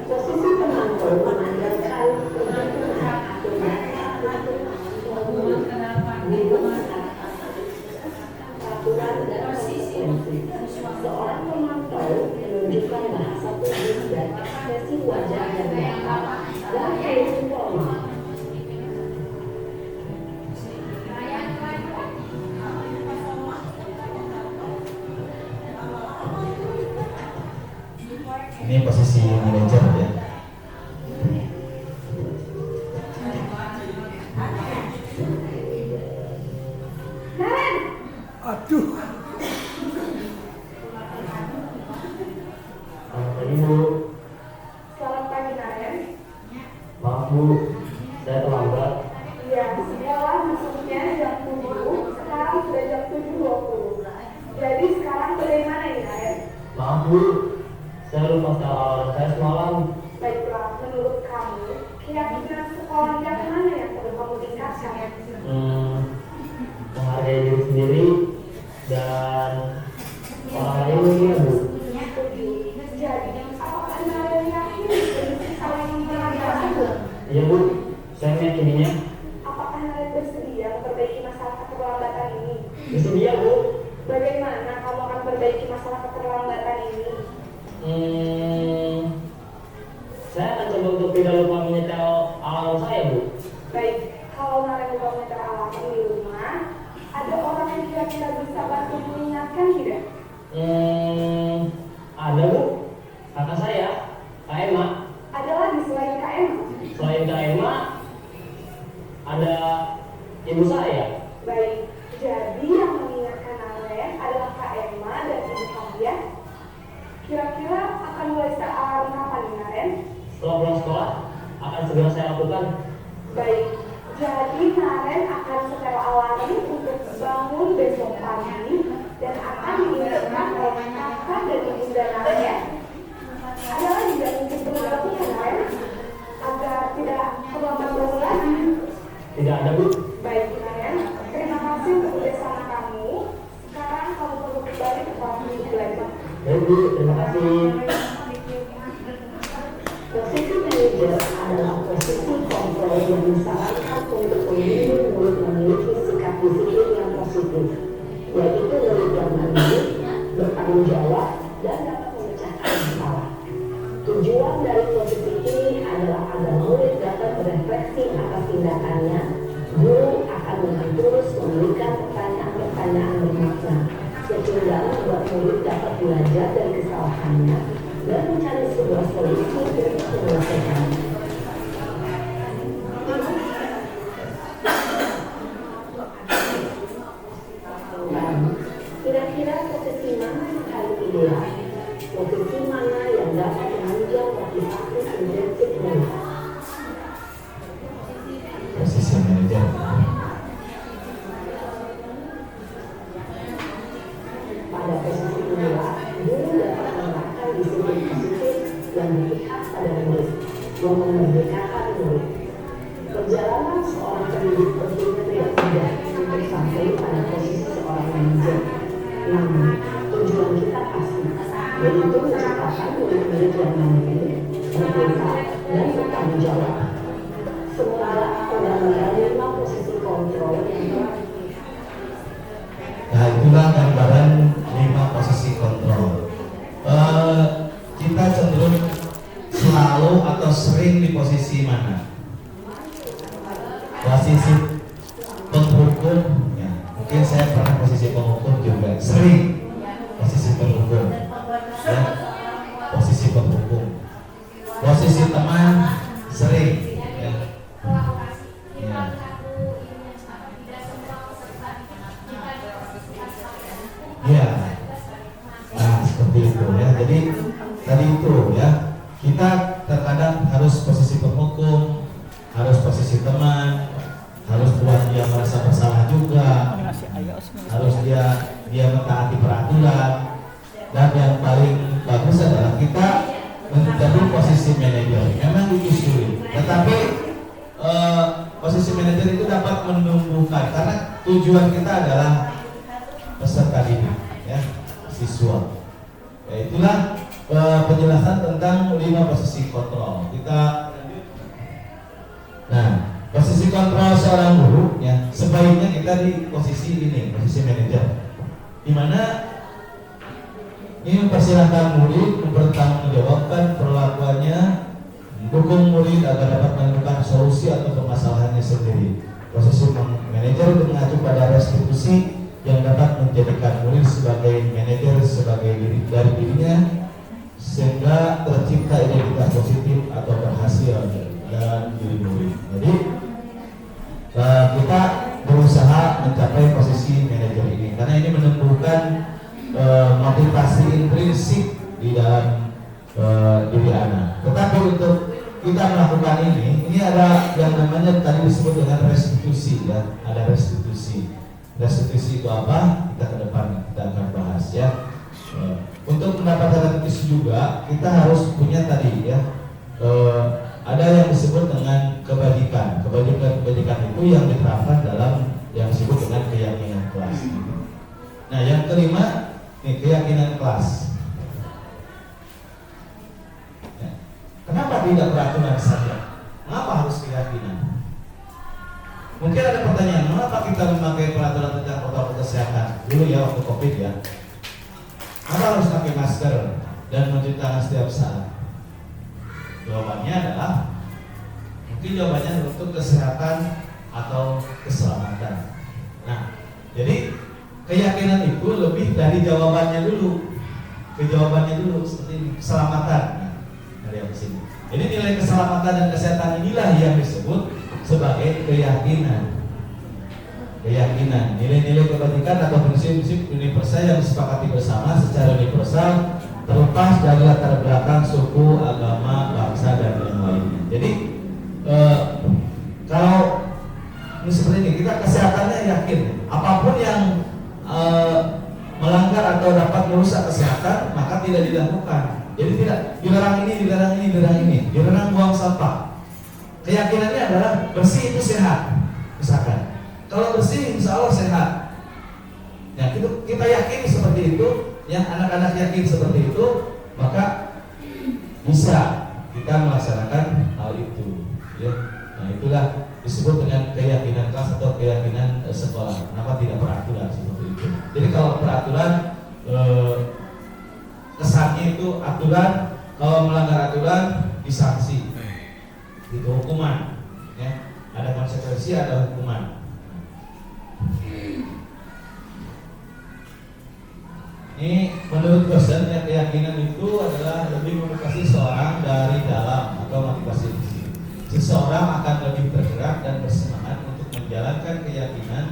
Posisi pemantau menandakan perhitungan atau peraturan dan konsekuensi. Seorang pemantau menunjukkan bahasa tubuh dan ekspresi wajah yang nyata dan halus formal. Ini posisi manajer ya. Naren, Aduh. Selamat pagi, Bu. selamat pagi Naren. Maaf, Bu. Saya terlambat. Iya, sekolah masuknya jam 7, sekarang sudah jam 7.20. Jadi sekarang bagaimana ini Naren? Maaf, Bu. Saya lupa setelah saya semalam. Baiklah, menurut kamu, kira-kira sekolah yang mana yang perlu kamu tingkatkan? Menghargai diri sendiri dan orang lain mungkin, Bu. Setuju. Jadi, apakah Naren yakin berisi saling menghargai itu? Iya, Bu. Saya meyakininya. Apakah Naren bersedia memperbaiki masalah keterlambatan ini? Bersedia, Bu. Bagaimana kamu akan memperbaiki masalah keterlambatan ini? Saya akan coba untuk tidak lupa menyetel alarm saya, Bu. Baik, kalau Naren lupa menyetel alarm di rumah, ada orang yang kira-kira bisa bantu mengingatkan tidak? Ada, Bu. Kakak saya, Kak Emma. Ada lagi selain KM? Selain Kak Emma, ada ibu saya. Baik, jadi yang mengingatkan Naren adalah Kak Emma dan Ibu kamu ya. Kira-kira akan mulai setel alarm kapan nih Naren? Setelah pulang sekolah, akan segera saya lakukan. Baik, jadi Naren akan setel alarm untuk bangun besok pagi dan akan diingatkan oleh kakak dan ibu dan Naren ya. Ada lagi yang mungkin perlu dilakukan Naren agar tidak terlambat bangun lagi? Tidak ada, Bu. Baik Naren, terima kasih untuk kerjasama kamu. Sekarang kamu perlu kembali ke kelas belajar. Baik, Bu. Terima kasih. Posisi manajer adalah posisi kontrol yang disarankan untuk membimbing murid memiliki sikap disiplin yang positif, yaitu murid yang mandiri, bertanggung jawab, dan dapat memecahkan masalah. Tujuan dari posisi ini adalah agar murid dapat berefleksi atas tindakannya. Guru akan dengan terus memberikan pertanyaan-pertanyaan bermakna, sehingga membuat murid dapat belajar dari kesalahannya dan mencari sebuah solusi untuk menyelesaikannya. Dan kira-kira posisi mana yang paling ideal? Posisi mana yang dapat menunjang motivasi intensif murid? Posisi manajer. Pada posisi inilah, guru dapat menerapkan disiplin positif yang berpihak pada murid, yang memerdekakan murid. Perjalanan seorang pendidik tentunya tidak mudah untuk sampai pada posisi seorang manajer. Namun, tujuan kita pasti, yaitu menciptakan murid-murid yang mandiri, merdeka, dan bertanggung jawab. Sementara penggambaran 5 posisi kontrol yang telah Nah, itulah gambaran 5 posisi kontrol. Kita cenderung selalu atau sering di posisi mana? Posisi penghukum, ya. Mungkin saya pernah posisi penghukum juga, sering posisi penghukum, ya. Posisi penghukum, posisi teman, sering, ya. Ya. Ya, nah seperti itu ya. Jadi tadi itu ya, kita terkadang harus posisi penghukum, harus posisi teman, harus buat dia merasa bersalah juga, harus dia mentaati peraturan, dan yang paling bagus adalah kita menjadi posisi manajer. Memang itu sulit, tetapi posisi manajer itu dapat menumbuhkan, karena tujuan kita adalah peserta didik, ya, siswa. Ya, itulah penjelasan tentang 5 posisi kontrol. Nah, posisi kontrol seorang guru, ya, sebaiknya kita di posisi ini, posisi manajer, di mana ini mempersilahkan murid mempertanggungjawabkan perlakuannya, mendukung murid agar dapat menemukan solusi atau permasalahannya sendiri. Posisi manajer untuk mengacu pada restitusi yang dapat menjadikan murid sebagai manajer sebagai dari dirinya, sehingga tercipta identitas positif atau berhasil dalam diri murid. Jadi kita berusaha mencapai posisi manajer ini karena ini menumbuhkan motivasi intrinsik di dalam diri anak. Tetapi untuk kita melakukan ini ada yang namanya tadi disebut dengan restitusi, ya. Ada restitusi. Restitusi itu apa? Kita ke depan kita akan bahas, ya. Untuk mendapatkan restitusi juga kita harus punya tadi, ya. Ada yang disebut dengan kebajikan. Kebajikan itu yang diterapkan dalam yang disebut dengan keyakinan kelas. Nah, yang kelima, nih, keyakinan kelas. Ya. Kenapa tidak peraturan saja? Mengapa harus keyakinan? Mungkin ada pertanyaan, mengapa kita memakai peraturan tentang protokol kesehatan? Dulu ya, waktu COVID, ya. Kenapa harus pakai masker dan mencuci tangan setiap saat? Jawabannya adalah, mungkin jawabannya untuk kesehatan atau keselamatan. Nah, jadi keyakinan itu lebih dari jawabannya dulu. Jawabannya dulu seperti ini, keselamatan. Nah, dari yang sini. Jadi nilai keselamatan dan kesehatan inilah yang disebut sebagai keyakinan. Keyakinan, nilai-nilai kebajikan atau prinsip-prinsip universal yang disepakati bersama secara universal, terlepas dari latar belakang suku, agama, bangsa, dan yang lainnya. Jadi kalau ini seperti ini, kita kesehatannya yakin apapun yang melanggar atau dapat merusak kesehatan maka tidak dilakukan. Jadi tidak dilarang ini, dilarang ini, dilarang ini, dilarang buang sampah. Keyakinannya adalah bersih itu sehat, misalkan. Kalau bersih, insya Allah sehat. Ya, kita yakini seperti itu, yang anak-anak yakin seperti itu, maka bisa kita melaksanakan hal itu. Ya. Nah, itulah disebut dengan keyakinan kelas atau keyakinan sekolah. Kenapa tidak peraturan seperti itu? Jadi kalau peraturan kesannya itu aturan, kalau melanggar aturan disanksi. Itu hukuman, ya. Ada konsekuensi, ada hukuman. Ini menurut dosen, ya, keyakinan itu adalah lebih motivasi seorang dari dalam atau motivasi fisik. Seseorang akan lebih bergerak dan bersemangat untuk menjalankan keyakinan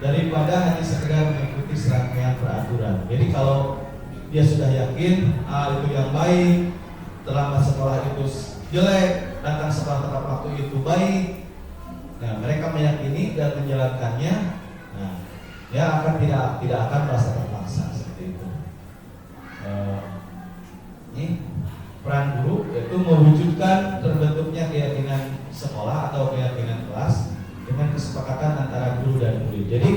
daripada hanya sekedar mengikuti serangkaian peraturan. Jadi kalau dia sudah yakin itu yang baik, terlambat sekolah itu jelek, datang sekolah tepat waktu itu baik. Nah, mereka meyakini dan menjalankannya. Nah, dia akan tidak akan merasa terpaksa seperti itu. Ini peran guru yaitu mewujudkan terbentuknya keyakinan sekolah atau keyakinan kelas dengan kesepakatan antara guru dan murid. Jadi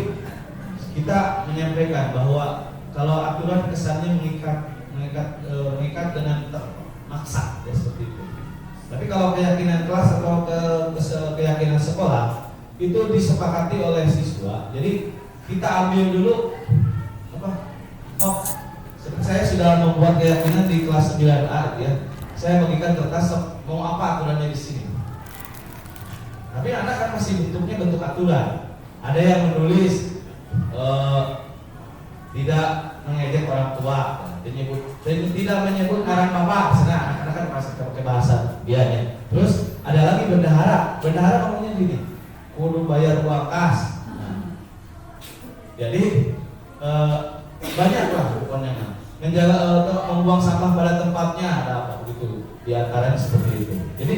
kita menyampaikan bahwa kalau aturan kesannya mengikat dengan termaksa ya seperti itu. Tapi kalau keyakinan kelas atau keyakinan sekolah itu disepakati oleh siswa. Jadi kita ambil dulu seperti saya sudah membuat keyakinan di kelas 9A ya. Saya bagikan kertas mau apa aturannya di sini. Tapi anak kan masih bentuknya bentuk aturan. Ada yang menulis tidak mengejek orang tua, tidak menyebut ngaran bapak. Sana anak-anak kan masih pakai bahasa dianya. Terus ada lagi bendahara ngomongnya gini, kudu bayar uang kas. Nah, jadi banyak lah pokoknya. Menjaga atau membuang sampah pada tempatnya ada apa begitu. Di antaranya seperti itu. Jadi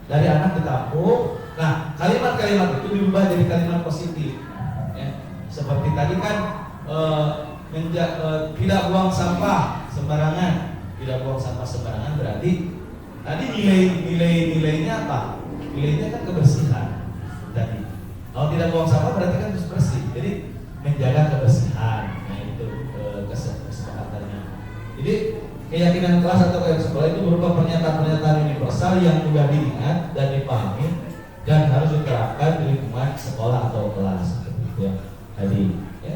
dari anak ditampung. Nah, kalimat-kalimat itu dirubah jadi kalimat positif. Ya. Seperti tadi kan tidak buang sampah sembarangan. Tidak buang sampah sembarangan berarti tadi nilainya apa? Nilainya kan kebersihan tadi. Kalau tidak buang sampah berarti kan harus bersih. Jadi menjaga kebersihan. Nah, itu kesepakatannya. Jadi keyakinan kelas atau keyakinan sekolah itu berupa pernyataan-pernyataan universal yang mudah diingat dan dipahami dan harus diterapkan di lingkungan sekolah atau kelas. Seperti ya tadi. Ya.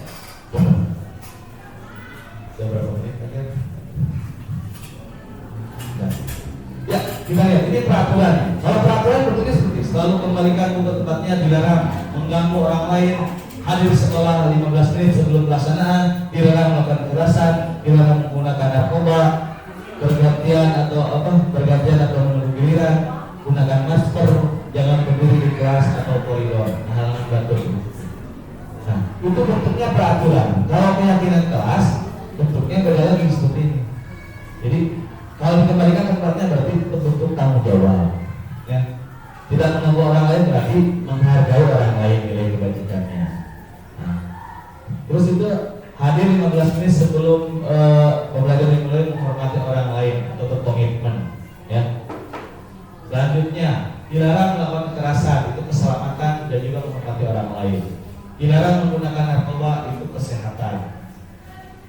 Sudah berapa menit aja? Ya, kita lihat ini peraturan. Kalau peraturan bentuknya seperti selalu kembalikan ke tempatnya, dilarang mengganggu orang lain, hadir sekolah 15 menit sebelum pelaksanaan, dilarang melakukan kekerasan, dilarang menggunakan narkoba, bergantian atau menunggu giliran, gunakan masker, jangan berdiri di kelas atau koridor, hal-hal batur. Nah, itu bentuknya peraturan. Kalau keyakinan kelas, bentuknya beda lagi seperti ini. Jadi kalau dikembalikan ke tempatnya berarti bentuk tanggung jawab. Ya. Tidak mengganggu orang lain berarti menghargai orang lain nilai kebajikannya. Nah, terus itu hadir 15 menit sebelum pembelajar dimulai menghormati orang lain atau berkomitmen. Ya. Selanjutnya dilarang melakukan kekerasan, itu keselamatan dan juga menghormati orang lain. Dilarang menggunakan narkoba, itu kesehatan.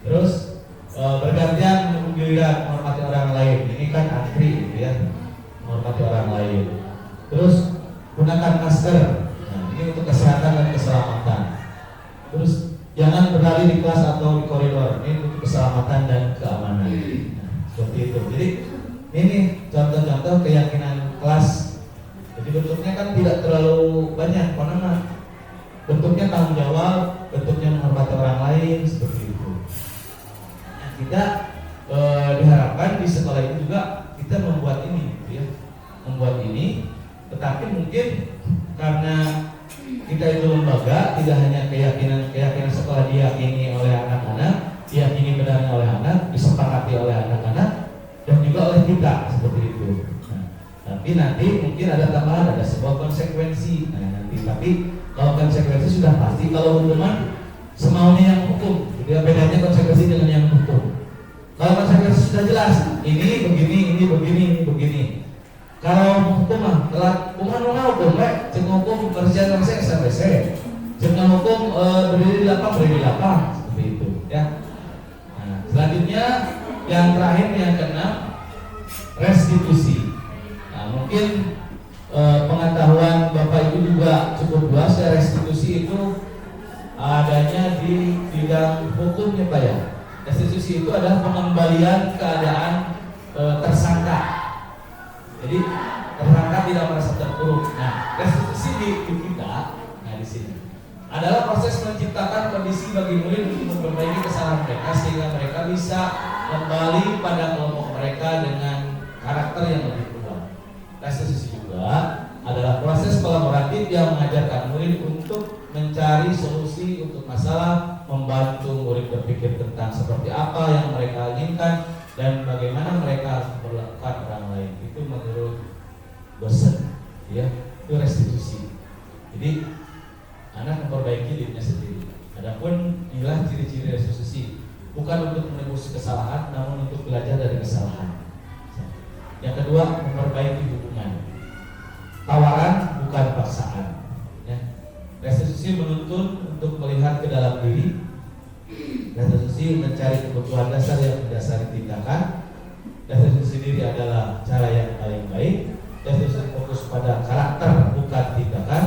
Terus bergantian menunggu giliran menghormati orang lain, ini kan antri gitu ya, menghormati orang lain. Terus gunakan masker, nah, ini untuk kesehatan dan keselamatan. Terus jangan berlari di kelas atau di koridor, ini untuk keselamatan dan keamanan. Nah, seperti itu. Jadi ini contoh-contoh keyakinan kelas. Jadi bentuknya kan tidak terlalu banyak, karena bentuknya tanggung jawab, bentuknya menghormati orang lain, seperti itu. Nah, kita diharapkan di sekolah ini juga kita membuat ini, gitu ya, membuat ini. Tetapi mungkin karena kita itu lembaga, tidak hanya keyakinan sekolah diyakini oleh anak-anak, diyakini benarnya oleh anak, disepakati oleh anak-anak, dan juga oleh kita, seperti itu. Nah, tapi nanti mungkin ada tambahan, ada sebuah konsekuensi. Nah, nanti tapi kalau konsekuensi sudah pasti, kalau hukuman semaunya yang hukum, jadi bedanya konsekuensi dengan yang hukum. Kalau konsekuensi sudah jelas, ini begini, ini begini, ini begini. Kalau hukum mah, hukuman hukum, cek hukum kerjaan saya SMBC, cek hukum berdiri di lapang, seperti itu, ya. Nah, selanjutnya yang terakhir yang keenam, restitusi. Nah, mungkin pengetahuan Bapak Ibu juga cukup luas ya, restitusi itu adanya di bidang hukumnya Pak ya. Restitusi itu adalah pengembalian keadaan tersangka. Jadi tersangka tidak merasa terpuruk. Nah, restitusi di kita, nah di sini adalah proses menciptakan kondisi bagi murid untuk memperbaiki kesalahan mereka sehingga mereka bisa kembali pada kelompok mereka dengan karakter yang lebih kuat. Restitusi juga adalah proses kolaboratif yang mengajarkan murid untuk mencari solusi untuk masalah, membantu murid berpikir tentang seperti apa yang mereka inginkan dan bagaimana mereka memperlakukan orang lain. Itu menurut dosen, ya, itu restitusi. Jadi anak memperbaiki dirinya sendiri. Adapun inilah ciri-ciri restitusi, bukan untuk menebus kesalahan, namun untuk belajar dari kesalahan. Yang kedua, memperbaiki hubungan. Tawaran bukan paksaan. Restitusi menuntun untuk melihat ke dalam diri. Restitusi mencari kebutuhan dasar yang mendasari tindakan. Restitusi diri adalah cara yang paling baik. Restitusi fokus pada karakter bukan tindakan.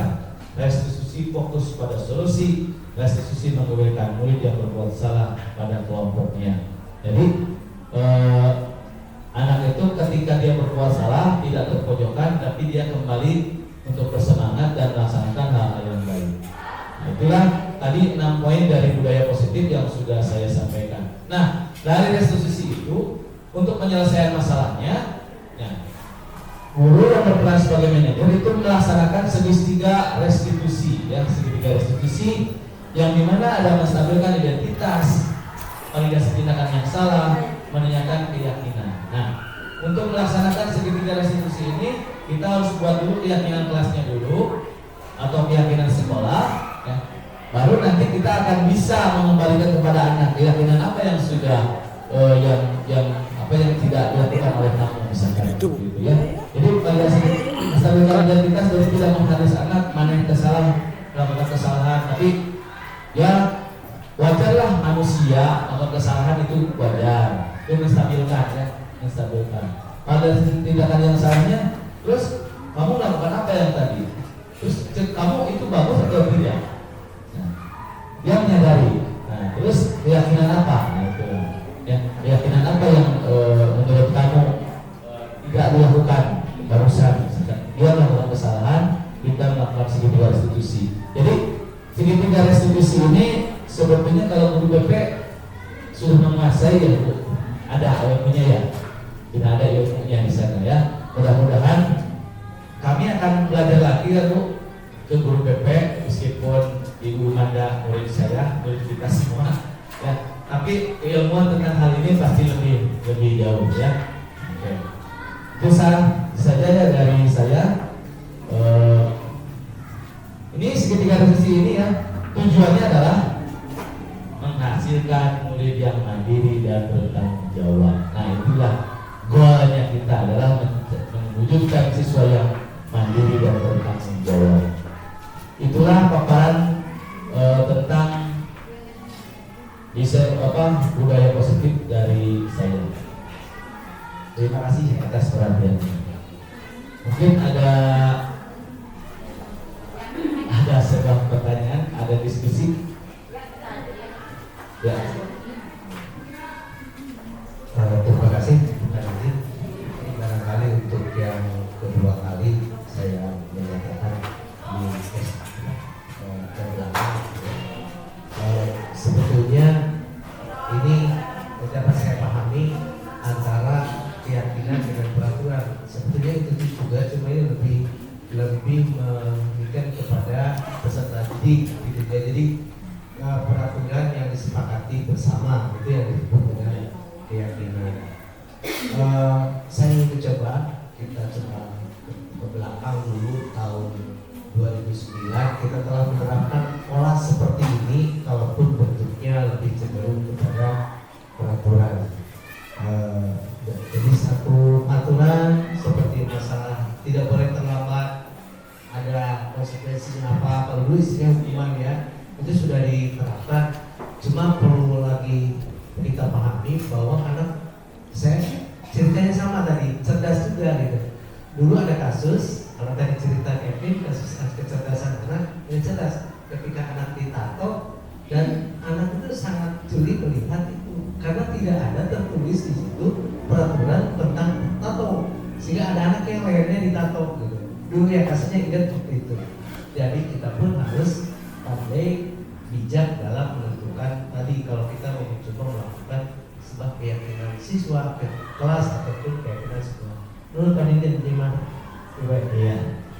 Restitusi fokus pada solusi. Restitusi mengembalikan murid yang berbuat salah pada kelompoknya. Jadi anak itu ketika dia berbuat salah tidak terpojokan, tapi dia kembali untuk bersemangat dan melaksanakan hal yang baik. Nah, itulah tadi 6 poin dari budaya positif yang sudah saya sampaikan. Nah, dari restitusi itu untuk penyelesaian masalahnya, ya, guru yang berperan sebagai manajer itu melaksanakan segitiga restitusi, ya, segitiga restitusi yang dimana ada menstabilkan identitas, validasi tindakan yang salah, menanyakan keyakinan. Nah, untuk melaksanakan segitiga restitusi ini kita harus buat dulu keyakinan kelasnya dulu atau keyakinan sekolah, ya. Baru nanti kita akan bisa mengembalikan kepada anak keyakinan apa yang sudah yang tidak dilakukan oleh kamu misalkan gitu ya. Jadi validasi menstabilkan identitas dari tidak mengharus anak mana yang melakukan kesalahan, tapi ya wajarlah manusia melakukan kesalahan itu wajar. Itu menstabilkan ya, menstabilkan. Pada tindakan yang salahnya, terus kamu lakukan apa yang tadi? Terus cek kamu itu bagus atau tidak? Nah, dia menyadari. Nah, terus keyakinan apa? Nah, itu ya, keyakinan apa yang menurut kamu tidak dilakukan barusan? Dia melakukan kesalahan, kita melakukan segitiga restitusi. Jadi segitiga restitusi ini sebetulnya kalau guru BP sudah menguasai ya Bu, ada ilmunya ya, tidak ada ilmunya di sana ya. Mudah-mudahan kami akan belajar lagi ya Bu ke guru BP, meskipun Ibu Manda murid saya, murid kita semua ya. Tapi keilmuan tentang hal ini pasti lebih jauh ya. Oke. Itu saja ya dari saya. Ini segitiga restitusi ini ya, tujuannya adalah menghasilkan murid yang mandiri dan bertanggung jawab. Nah, itulah goalnya kita adalah mewujudkan siswa yang mandiri dan bertanggung jawab. Itulah paparan tentang budaya positif dari saya. Terima kasih atas perhatiannya. Mungkin ada sebuah pertanyaan, ada diskusi. Ya. Terima kasih. Barangkali untuk yang kedua kali saya menyatakan di belakang, sebetulnya ini dapat saya pahami antara keyakinan dengan peraturan. Sebetulnya itu juga, cuma ini lebih memberikan kepada peserta didik gitu ya. Jadi peraturan yang disepakati bersama itu yang disebut dengan keyakinan. Saya mencoba kita coba ke belakang dulu tahun 2009 kita telah menerapkan pola seperti ini, kalaupun bentuknya lebih cenderung kepada peraturan. Jadi satu aturan seperti masalah tidak boleh terlambat, ada konsekuensinya apa, kalau dulu istilahnya hukuman ya, itu sudah diterapkan. Cuma perlu lagi kita pahami bahwa anak saya ceritanya sama tadi, cerdas juga gitu. Dulu ada kasus, kalau tadi cerita Kevin, kasus kecerdasan anak yang cerdas. Ketika anak ditato dan anak itu sangat jeli melihat itu, karena tidak ada tertulis di situ peraturan tentang tato, sehingga ada anak yang lehernya ditato gitu. Dulu ya kasusnya ingat seperti itu. Jadi kita pun harus pandai bijak dalam menentukan tadi kalau kita mau mencoba melakukan sebuah keyakinan siswa ke kelas ataupun keyakinan sekolah. Menurut Pak Dinten gimana? Iya,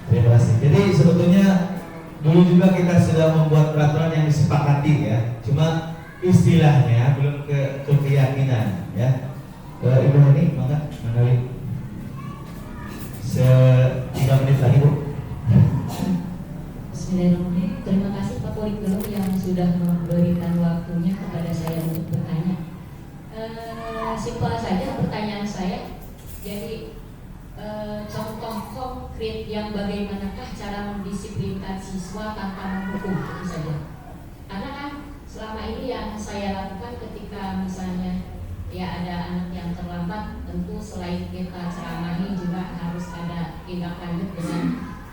terima kasih. Jadi sebetulnya dulu juga kita sudah membuat peraturan yang disepakati ya. Cuma istilahnya belum ke keyakinan ya. Ibu ini mangga mengenali 3 menit lagi Bu. Bismillahirrahmanirrahim. Terima kasih Pak Kurikulum yang sudah memberikan waktunya kepada saya untuk bertanya. Simpel saja pertanyaan saya. Jadi contoh konkret yang bagaimanakah cara mendisiplinkan siswa tanpa menghukum, itu saja. Karena kan selama ini yang saya lakukan ketika misalnya ya ada anak yang terlambat, tentu selain kita ceramahi juga harus ada tindak lanjut dengan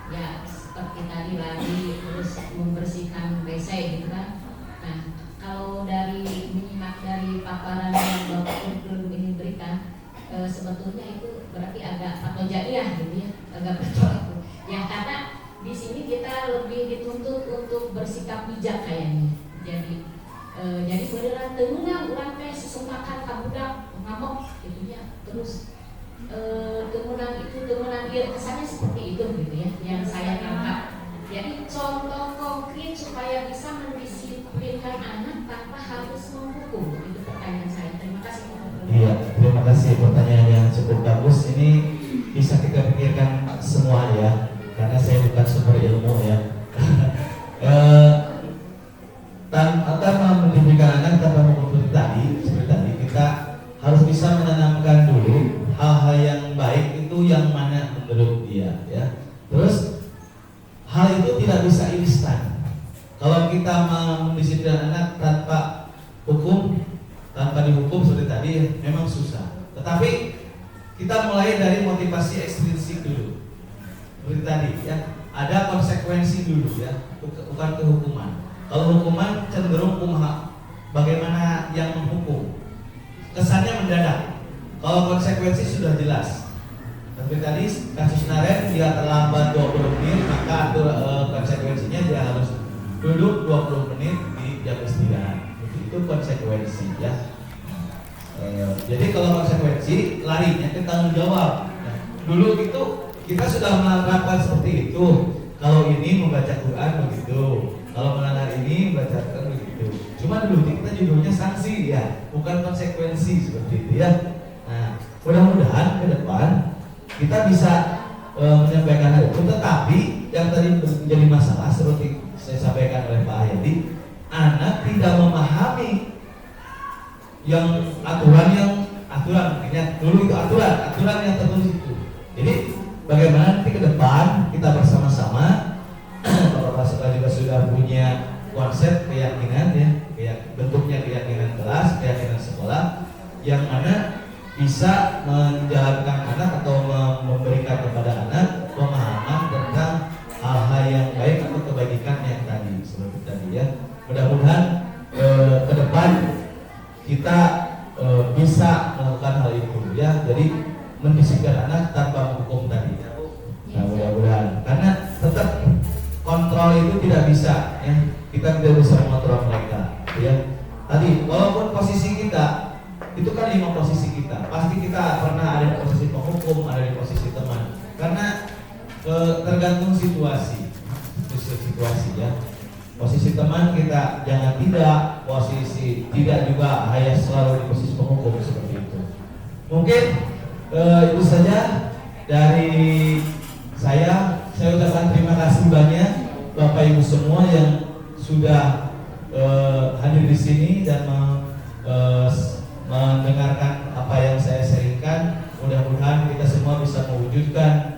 ya seperti tadi lagi terus membersihkan WC gitu kan. Nah, kalau dari menyimak dari paparan yang Bapak kurikulum ini berikan, sebetulnya itu berarti agak patogeniah gitu ya, agak betul ya, karena di sini kita lebih dituntut untuk bersikap bijak kayaknya. Jadi beneran tenunang urang teh sesumpakan ka budak ngamuk gitu ya, terus tenunang dia kesannya seperti itu gitu ya yang saya tangkap. Jadi contoh konkret supaya bisa mendisiplinkan anak tanpa harus menghukum, itu pertanyaan saya. Terima kasih. Iya, terima kasih, pertanyaan yang cukup bagus. Ini bisa kita pikirkan semua ya, karena saya bukan sumber ilmu ya. Tanpa mendidikan anak, tanpa menghukum seperti tadi, kita harus bisa menanamkan dulu hal-hal yang baik itu yang mana menurut dia ya. Terus hal itu tidak bisa instan. Kalau kita mendisiplinkan anak tanpa hukum, tanpa dihukum seperti tadi, memang susah. Tetapi kita mulai dari motivasi ekstrinsik dulu. Seperti tadi ya, ada konsekuensi dulu ya, bukan kehukuman. Kalau hukuman cenderung kumaha, bagaimana yang menghukum? Kesannya mendadak. Kalau konsekuensi sudah jelas. Seperti tadi kasus Naren, dia terlambat 20 menit, maka konsekuensinya dia harus duduk 20 menit di jam istirahat. Itu konsekuensi ya. Jadi kalau konsekuensi larinya ke tanggung jawab. Nah, dulu itu kita sudah menerapkan seperti itu. Kalau ini membaca Quran begitu, kalau melanggar ini membaca Quran begitu. Cuma dulu kita judulnya sanksi ya, bukan konsekuensi seperti itu ya. Nah, mudah-mudahan ke depan kita bisa menyampaikan hal itu. Tetapi yang tadi menjadi masalah seperti saya sampaikan oleh Pak Hayati, anak tidak memahami yang aturan dulu itu aturan yang tertulis itu. Jadi bagaimana nanti ke depan kita bersama-sama, Bapak Prasoka juga sudah punya konsep keyakinan ya, bentuknya keyakinan kelas, keyakinan sekolah, yang mana bisa menjalankan anak atau memberikan kepada anak pemahaman tentang hal-hal yang baik atau kebaikan yang tadi seperti tadi ya. Mudah-mudahan ke depan kita bisa melakukan hal itu ya. Jadi mendisiplinkan anak tanpa menghukum tadi. Nah, mudah-mudahan, karena tetap kontrol itu tidak bisa ya. Kita tidak bisa mengontrol mereka ya. Tadi walaupun posisi kita itu kan 5 posisi kita, pasti kita pernah ada di posisi penghukum, ada di posisi teman, karena tergantung situasi ya. Posisi teman kita jangan tidak, posisi tidak juga hanya selalu di posisi penghukum seperti itu. Mungkin itu saja dari saya ucapkan terima kasih banyak Bapak Ibu semua yang sudah hadir di sini dan mendengarkan apa yang saya sharingkan. Mudah-mudahan kita semua bisa mewujudkan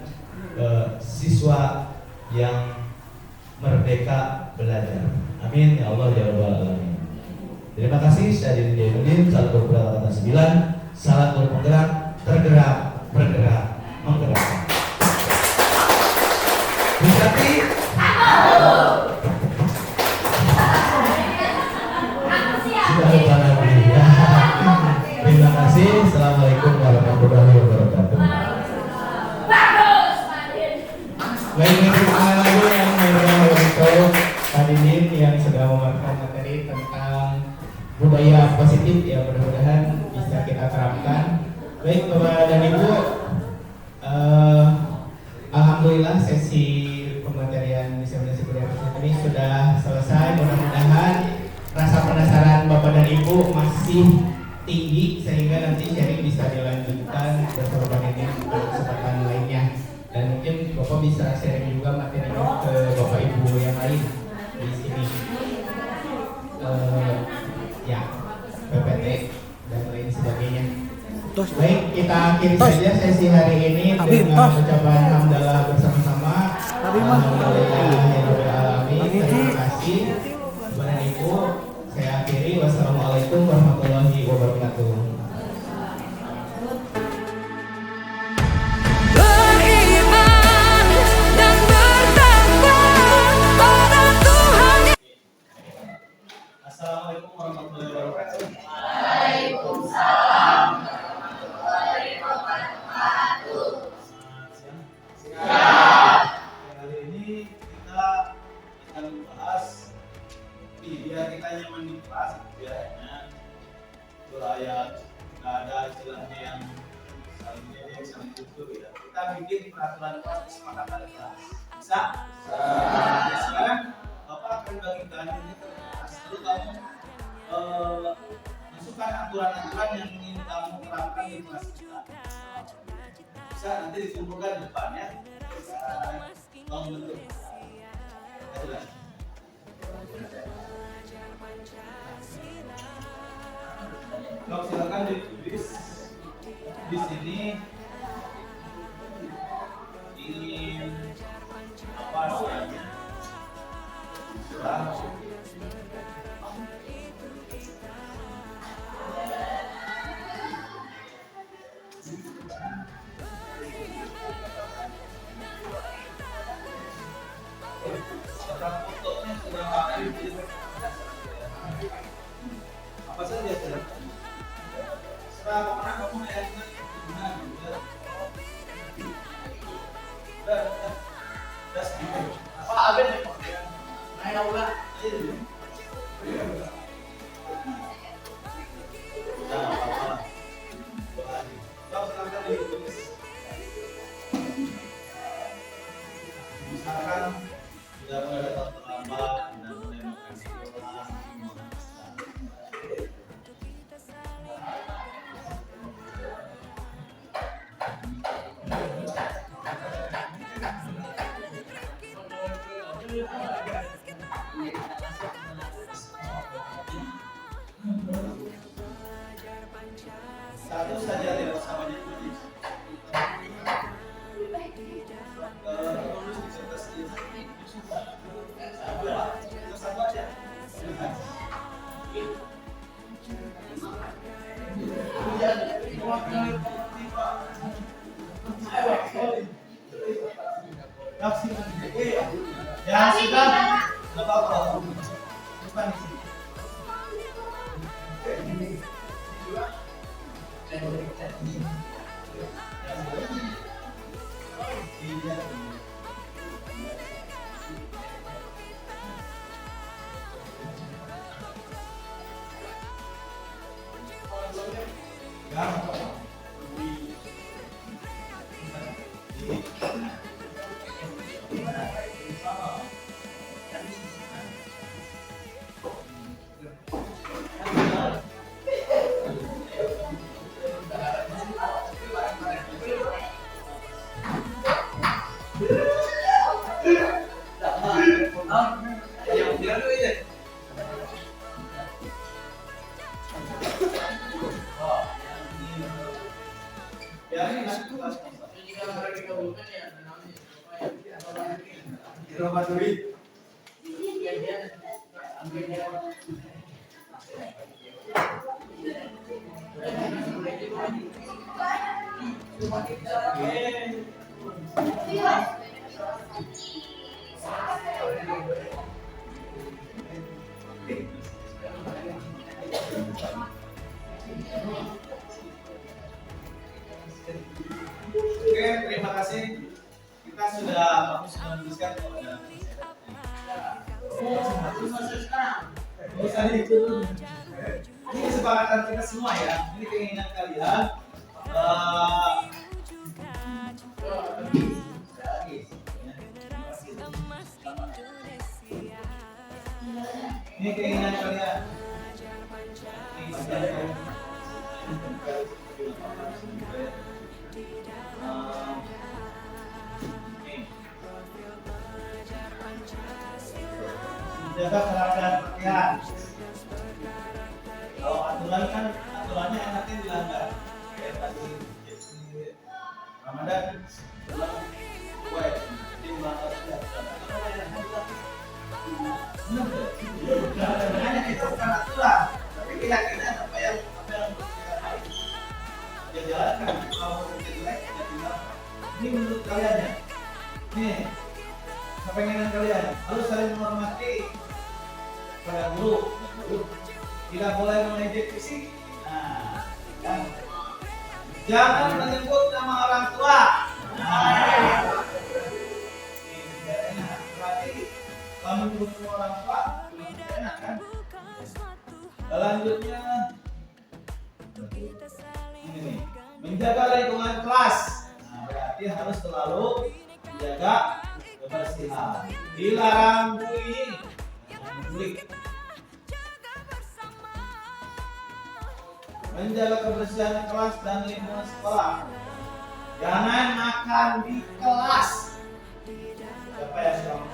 siswa yang merdeka belajar. Amin ya Allah ya Rabbal alamin. Terima kasih. Saya Dini Jainuddin, salam bergerak kata 9, salam bergerak, tergerak, bergerak, menggerak. Berarti sudah lupa lagi ya. Terima kasih. Assalamualaikum warahmatullahi wabarakatuh. Baik, terima kasih yang untuk Pak Didin yang sudah memaparkan materi tentang budaya positif ya, mudah-mudahan bisa kita terapkan. Baik Bapak dan Ibu, alhamdulillah sesi pematerian diseminasi budaya positif ini sudah selesai. Mudah-mudahan rasa penasaran Bapak dan Ibu masih tinggi sehingga nanti sharing bisa dilanjutkan bersama Pak Didin pada kesempatan lainnya. Dan mungkin Bapak bisa sharing juga materinya ke Bapak Ibu yang lain di sini, ya PPT dan lain sebagainya. Baik, kita akhiri saja sesi hari ini dengan ucapan hamdalah bersama-sama. Alhamdulillahirobbilalamin. Terima kasih kepada Ibu. Saya akhiri. Wassalamualaikum warahmatullahi wabarakatuh. Beriman dan bertakwa pada Tuhan. Assalamualaikum warahmatullahi wabarakatuh. Kali ini kita akan membahas biar kita nyaman di kelas, biarnya ayat nggak ada istilahnya yang saling nyedek, saling tutur ya. Kita bikin peraturan kelas kesepakatan kita. Bisa? Sekarang Bapak akan bagikan ini ke kelas. Lalu kamu masukkan aturan-aturan yang ingin kamu terapkan di kelas kita. Bisa nanti dikumpulkan di depan ya. Kamu bentuk. Kalau silakan ditulis di sini ingin apa namanya. Fotonya sudah ada di apa saja silakan. Serah mana kamu yang gimana gitu. Udah sedikit. Apa abis nih? Main aula. Nah, apa? Kau silakan ditulis. Misalkan sudah mulai datang terlambat dan mulai makan sekolah. Satu saja tidak usah banyak tulis. Tulis di kertas ini. Satu aja. Ya sudah, nggak apa-apa. Depan di sini. Oke, terima kasih. Kita sudah menuliskan kepada ini kesepakatan kita semua ya. Ini keinginan kalian. Ini keinginan kalian. Jaga kerahasiaan pakaian. Kalau aturan kan aturannya enaknya dilanggar. Ramadan kue di mana hanya itu bukan aturan, tapi keyakinan apa yang kita tahu dia jalankan. Kalau jelek kita tinggal. Ini menurut kalian ya. Nih, kepengenan kalian harus saling menghormati pada guru. Tidak boleh mengejek fisik. Nah, kan? Jangan menyebut nama orang tua. Berarti kalau menyebut nama orang tua tidak enak kan? Selanjutnya ini nih, menjaga lingkungan kelas. Nah, berarti harus selalu menjaga kebersihan. Dilarang bullying. Menjaga kebersihan kelas dan lingkungan sekolah. Jangan makan di kelas. Siapa yang suka